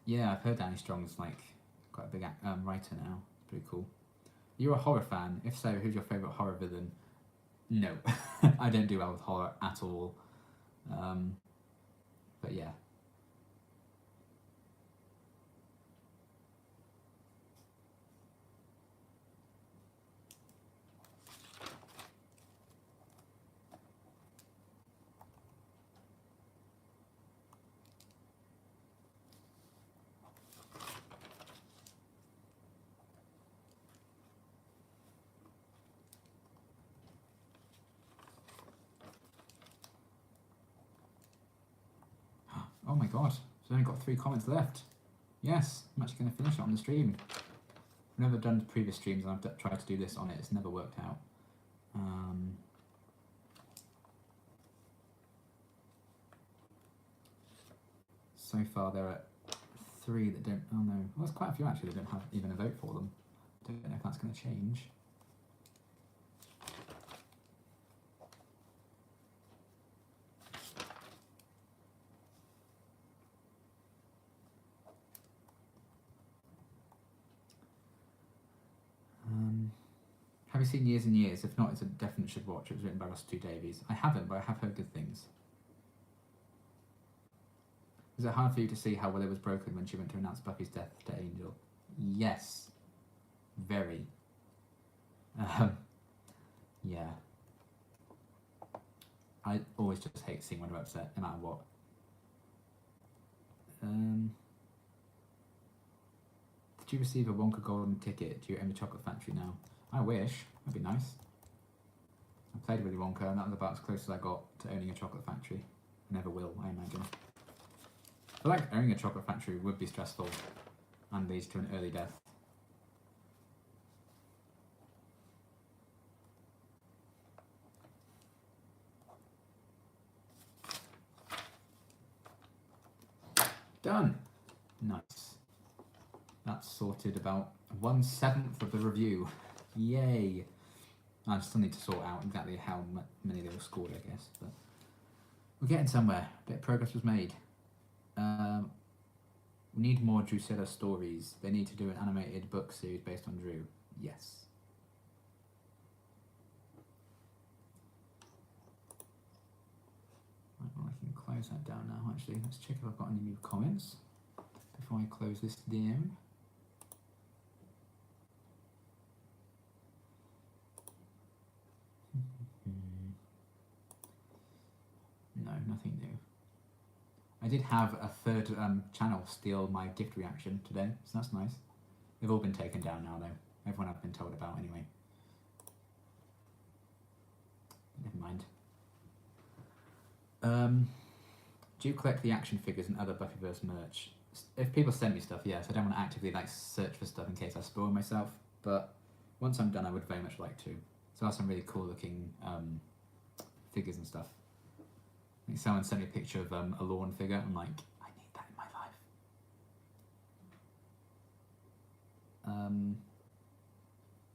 Yeah, I've heard Danny Strong's like quite a big writer now. It's pretty cool. You're a horror fan? If so, who's your favourite horror villain? No, I don't do well with horror at all. But yeah. Oh my god, I've only got 3 comments left. Yes, I'm actually going to finish it on the stream. I've never done previous streams and I've tried to do this on it, it's never worked out. So far there are 3 that don't, oh no, well, there's quite a few actually that don't have even a vote for them. Don't know if that's going to change. you seen Years and Years? If not, it's a definite should watch. It was written by Russell T Davies. I haven't, but I have heard good things. Was it hard for you to see how Willow was broken when she went to announce Buffy's death to Angel? Yes. Very. Yeah. I always just hate seeing when I'm upset, no matter what. Did you receive a Wonka golden ticket? Do you own the Chocolate Factory now? I wish. That'd be nice. I played Willy Wonka, and that was about as close as I got to owning a chocolate factory. I never will, I imagine. I feel like owning a chocolate factory would be stressful and leads to an early death. Done! Nice. That's sorted about 1/7 of the review. Yay! I still need to sort out exactly how many they were scored, I guess, but we're getting somewhere. A bit of progress was made. We need more Drusilla stories. They need to do an animated book series based on Drew. Yes. Right, well, I can close that down now, actually. Let's check if I've got any new comments before I close this down. No, nothing new. I did have a third channel steal my gift reaction today, so that's nice. They've all been taken down now, though. Everyone I've been told about, anyway. Never mind. Do you collect the action figures and other Buffyverse merch? If people send me stuff, yes. I don't want to actively like search for stuff in case I spoil myself, but once I'm done, I would very much like to. So that's some really cool looking figures and stuff. I think someone sent me a picture of a lawn figure. I'm like, I need that in my life.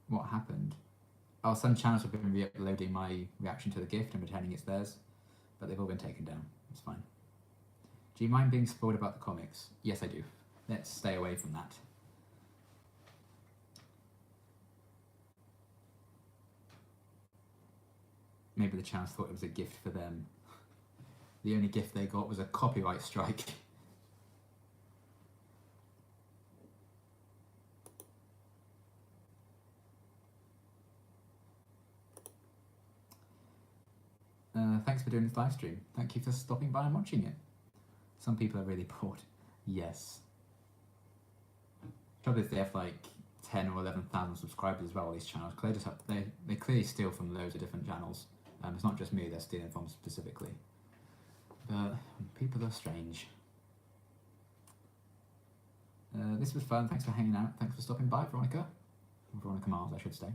What happened? Oh, some channels have been re-uploading my reaction to the gift and pretending it's theirs, but they've all been taken down. It's fine. Do you mind being spoiled about the comics? Yes, I do. Let's stay away from that. Maybe the channels thought it was a gift for them. The only gift they got was a copyright strike. Thanks for doing this live stream. Thank you for stopping by and watching it. Some people are really bored. Yes. Trouble is they have like 10 or 11,000 subscribers as well, all these channels. Cause they just have, they clearly steal from loads of different channels. It's not just me they're stealing from specifically. But people are strange. This was fun. Thanks for hanging out. Thanks for stopping by, Veronica. Veronica Mars, I should say,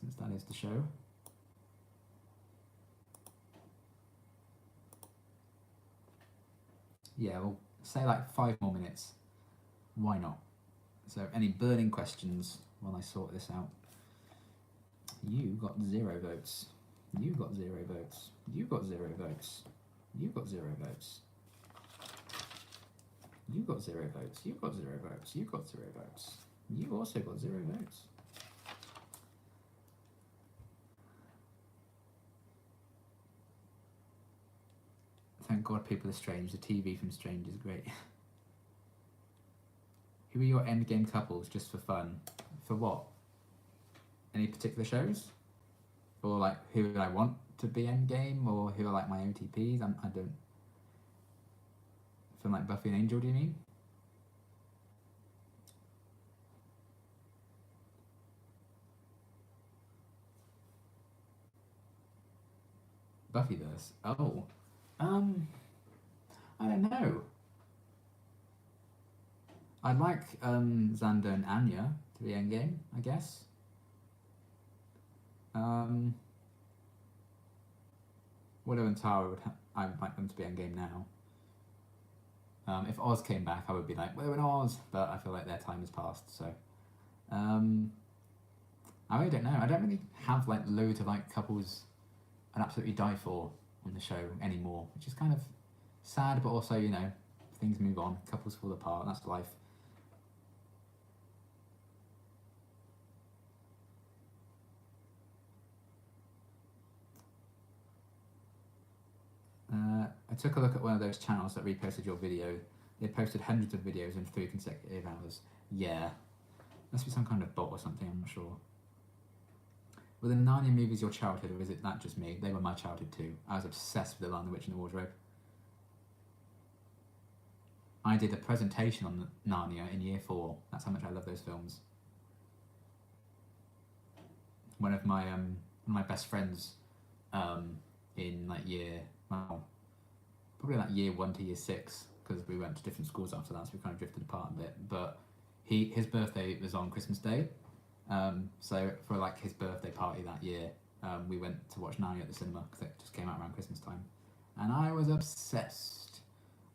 since that is the show. Yeah, we'll say like 5 more minutes. Why not? So, any burning questions while I sort this out? You got 0 votes. You got 0 votes. You got 0 votes. You got 0 votes. You got 0 votes. You got 0 votes. You got 0 votes. You also got 0 votes. Thank God people are strange. The TV from Strange is great. Who are your endgame couples just for fun? For what? Any particular shows? Or like who I want to be endgame, or who are like my OTPs? I don't. From like Buffy and Angel, do you mean? Buffyverse. Oh. I don't know. I'd like Xander and Anya to be endgame, I guess. Willow and Tara I would like them to be endgame now. If Oz came back, I would be like Willow and Oz, but I feel like their time has passed. So, I really don't know. I don't really have like loads of like couples I'd absolutely die for on the show anymore, which is kind of sad, but also, you know, things move on, couples fall apart, that's life. I took a look at one of those channels that reposted your video. They posted hundreds of videos in 3 consecutive hours. Yeah. Must be some kind of bot or something, I'm not sure. Were the Narnia movies your childhood, or is it that just me? They were my childhood too. I was obsessed with The Lion, the Witch and the Wardrobe. I did a presentation on Narnia in year 4. That's how much I love those films. One of my best friends in like probably like year 1 to year 6, because we went to different schools after that, so we kind of drifted apart a bit. But his birthday was on Christmas Day, so for like his birthday party that year, we went to watch Narnia at the cinema because it just came out around Christmas time, and I was obsessed.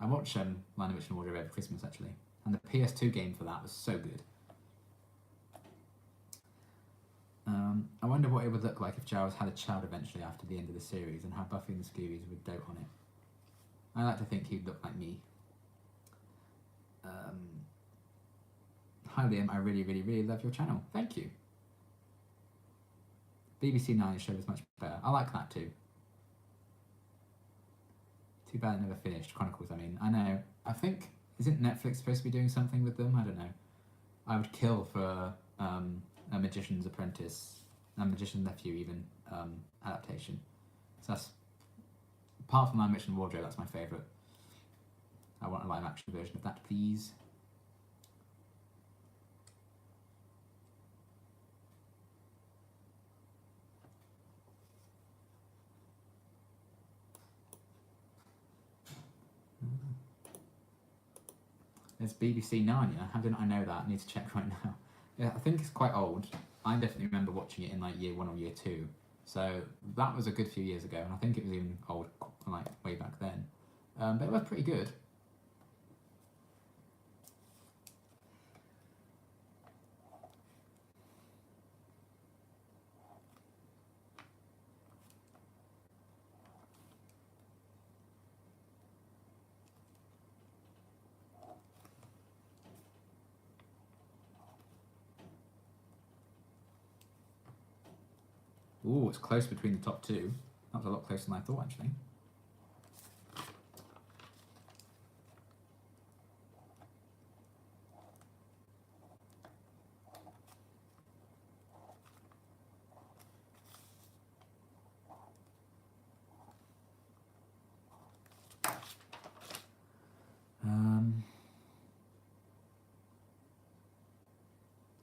I watched Lion, the Witch and the Wardrobe over Christmas actually, and the PS2 game for that was so good. I wonder what it would look like if Giles had a child eventually after the end of the series, and how Buffy and the Scoobies would dote on it. I like to think he'd look like me. Hi Liam, I really, really, really love your channel. Thank you. BBC Nine show was much better. I like that too. Too bad it never finished. Chronicles, I mean. I know. I think, isn't Netflix supposed to be doing something with them? I don't know. I would kill for a Magician's Apprentice, a Magician's Nephew even, adaptation. So that's, apart from Lion, Witch and Wardrobe, that's my favourite. I want a live action version of that, please. There's BBC Narnia. How didn't I know that? I need to check right now. Yeah, I think it's quite old. I definitely remember watching it in like year 1 or year 2. So that was a good few years ago, and I think it was even old, like way back then. But it was pretty good. Ooh, it's close between the top 2. That was a lot closer than I thought, actually.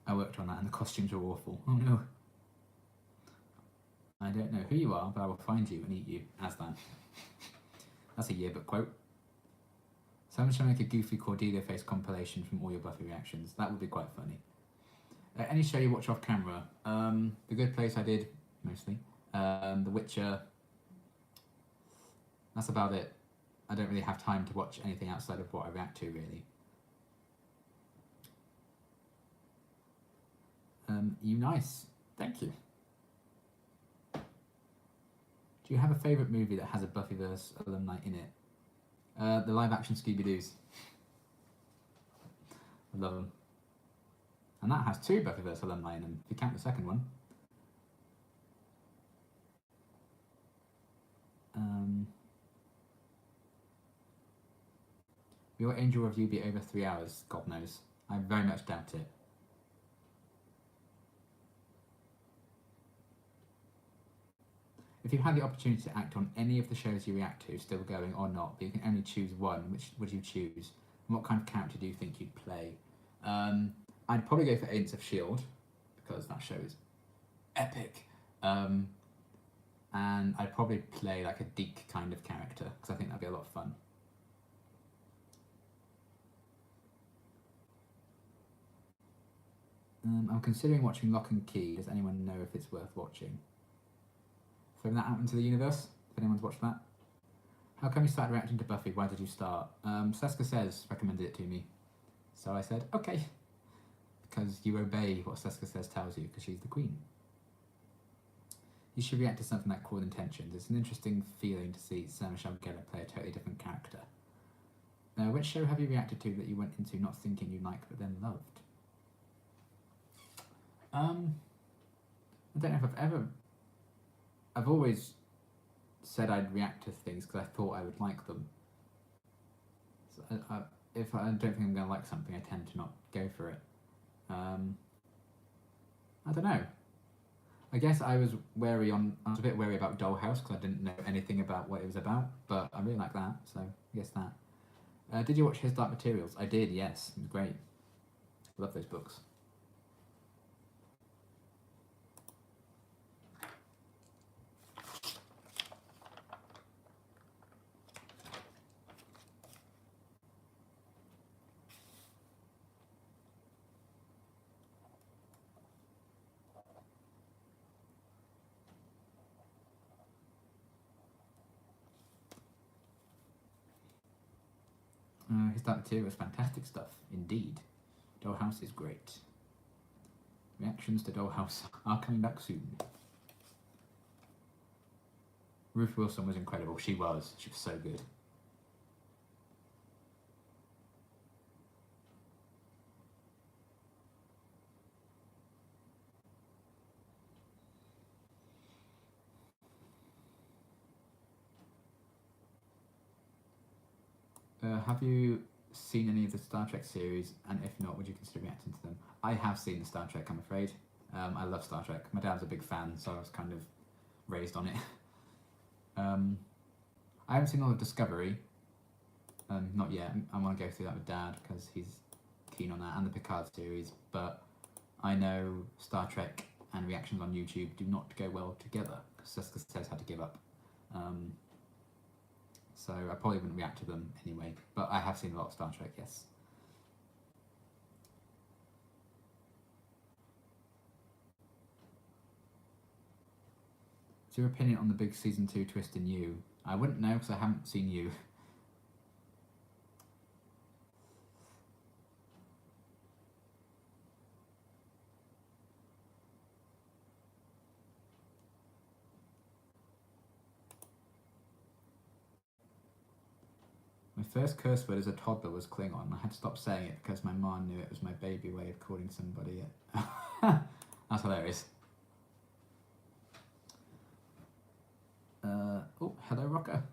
I worked on that, and the costumes are awful. Oh no. I don't know who you are, but I will find you and eat you as that. That's a yearbook quote. Someone should make a goofy Cordelia face compilation from all your Buffy reactions. That would be quite funny. Any show you watch off camera? The Good Place I did, mostly. The Witcher. That's about it. I don't really have time to watch anything outside of what I react to, really. You nice. Thank you. Do you have a favourite movie that has a Buffyverse alumni in it? The live-action Scooby-Doos. I love them. And that has 2 Buffyverse alumni in them, if you count the second one. Will your Angel review be over 3 hours? God knows. I very much doubt it. If you had the opportunity to act on any of the shows you react to, still going or not, but you can only choose one, which would you choose? And what kind of character do you think you'd play? I'd probably go for Agents of S.H.I.E.L.D. because that show is epic. And I'd probably play like a Deke kind of character because I think that'd be a lot of fun. I'm considering watching Lock and Key. Does anyone know if it's worth watching? Throwing that out into the universe, if anyone's watched that. How come you started reacting to Buffy? Why did you start? Seska Says recommended it to me. So I said, okay. Because you obey what Seska Says tells you, because she's the queen. You should react to something like Cruel Intentions. It's an interesting feeling to see Sarah Michelle Gellar play a totally different character. Now, which show have you reacted to that you went into not thinking you liked but then loved? I don't know if I've always said I'd react to things because I thought I would like them. So if I don't think I'm going to like something, I tend to not go for it. I don't know. I guess I was a bit wary about Dollhouse because I didn't know anything about what it was about, but I really like that, so I guess that. Did you watch His Dark Materials? I did, yes. It was great. I love those books. His Dark Materials, fantastic stuff, indeed. Dollhouse is great. Reactions to Dollhouse are coming back soon. Ruth Wilson was incredible. She was so good. Have you seen any of the Star Trek series? And if not, would you consider reacting to them? I have seen the Star Trek, I'm afraid. I love Star Trek. My dad's a big fan, so I was kind of raised on it. I haven't seen all of Discovery. Not yet. I want to go through that with Dad because he's keen on that, and the Picard series. But I know Star Trek and reactions on YouTube do not go well together because Siska says had to give up. So I probably wouldn't react to them anyway. But I have seen a lot of Star Trek, yes. What's your opinion on the big season 2 twist in You? I wouldn't know because I haven't seen You. My first curse word as a toddler was Klingon. I had to stop saying it because my mom knew it was my baby way of calling somebody it. That's hilarious. Oh, hello, Rocker.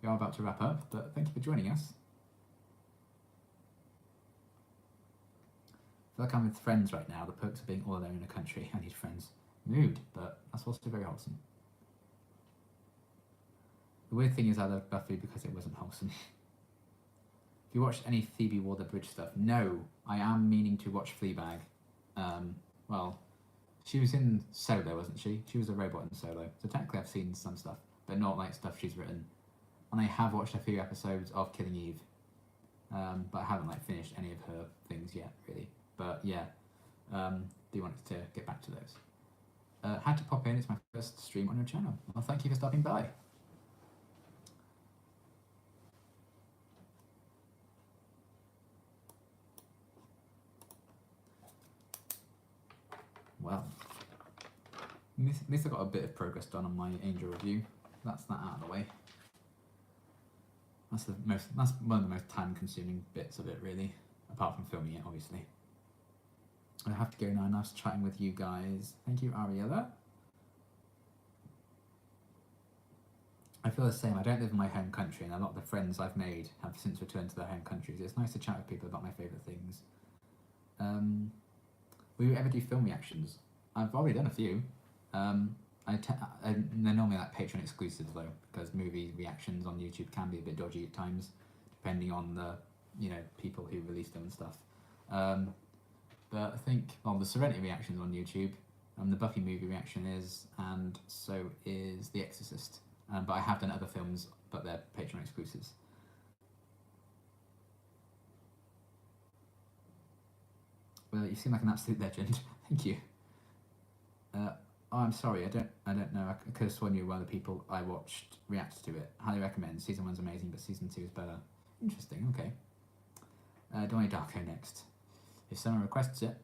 We are about to wrap up, but thank you for joining us. I feel like I'm with friends right now. The perks of being all alone in a country. I need friends. Mood, but that's also very wholesome. The weird thing is I love Buffy because it wasn't wholesome. Have you watched any Phoebe Waller-Bridge stuff? No, I am meaning to watch Fleabag. Well, she was in Solo, wasn't she? She was a robot in Solo. So technically I've seen some stuff, but not like stuff she's written. And I have watched a few episodes of Killing Eve. But I haven't like finished any of her things yet, really. But yeah, do want to get back to those. Had to pop in, it's my first stream on your channel. Well, thank you for stopping by. Well, at least I got a bit of progress done on my Angel review. That's that out of the way. That's one of the most time-consuming bits of it, really, apart from filming it, obviously. I have to go now. Nice chatting with you guys. Thank you, Ariella. I feel the same. I don't live in my home country, and a lot of the friends I've made have since returned to their home countries. It's nice to chat with people about my favourite things. Will you ever do film reactions? I've already done a few. They're normally like Patreon exclusives though, because movie reactions on YouTube can be a bit dodgy at times, depending on the people who release them and stuff. But I think the Serenity reactions on YouTube, the Buffy movie reaction is, and so is The Exorcist. But I have done other films, but they're Patreon exclusives. Well, you seem like an absolute legend. Thank you. Oh, I'm sorry. I don't know. I could have sworn you were one of the people I watched react to it. Highly recommend. Season 1's amazing, but Season 2 is better. Interesting. Okay. Donnie Darko next, if someone requests it.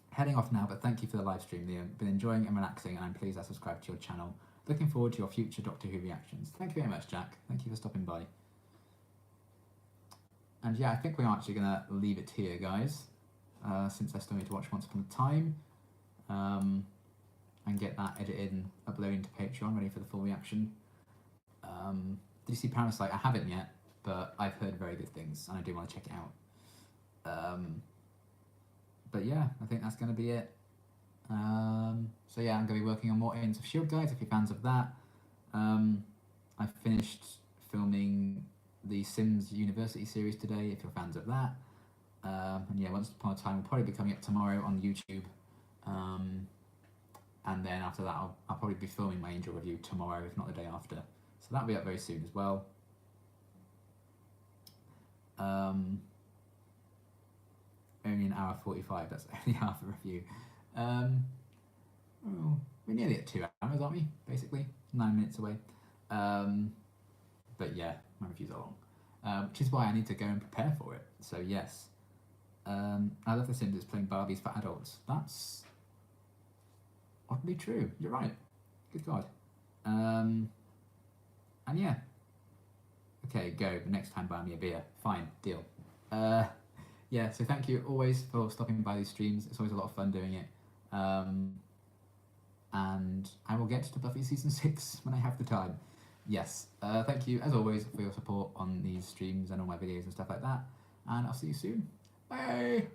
Heading off now, but thank you for the live stream, Liam. Been enjoying and relaxing, and I'm pleased I subscribed to your channel. Looking forward to your future Doctor Who reactions. Thank you very much, Jack. Thank you for stopping by. And yeah, I think we're actually going to leave it here, guys. Since I still need to watch Once Upon a Time. and get that edited and uploaded to Patreon, ready for the full reaction. Did you see Parasite? I haven't yet, but I've heard very good things, and I do want to check it out. But yeah, I think that's going to be it. So yeah, I'm going to be working on more Agents of S.H.I.E.L.D. guys, if you're fans of that. I finished filming the Sims University series today, if you're fans of that. And yeah, Once Upon a Time will probably be coming up tomorrow on YouTube. And then after that, I'll probably be filming my Angel review tomorrow, if not the day after. So that'll be up very soon as well. Only an hour 45, that's only half a review. Well, we're nearly at 2 hours, aren't we? Basically, 9 minutes away. But yeah, my reviews are long, which is why I need to go and prepare for it. So yes, I love The Sims is playing Barbies for adults. That's oddly true. You're right. Good God. And yeah. Okay, go. The next time buy me a beer. Fine, deal. Yeah, so thank you always for stopping by these streams. It's always a lot of fun doing it. And I will get to Buffy Season 6 when I have the time. Yes, thank you as always for your support on these streams and all my videos and stuff like that. And I'll see you soon. Bye!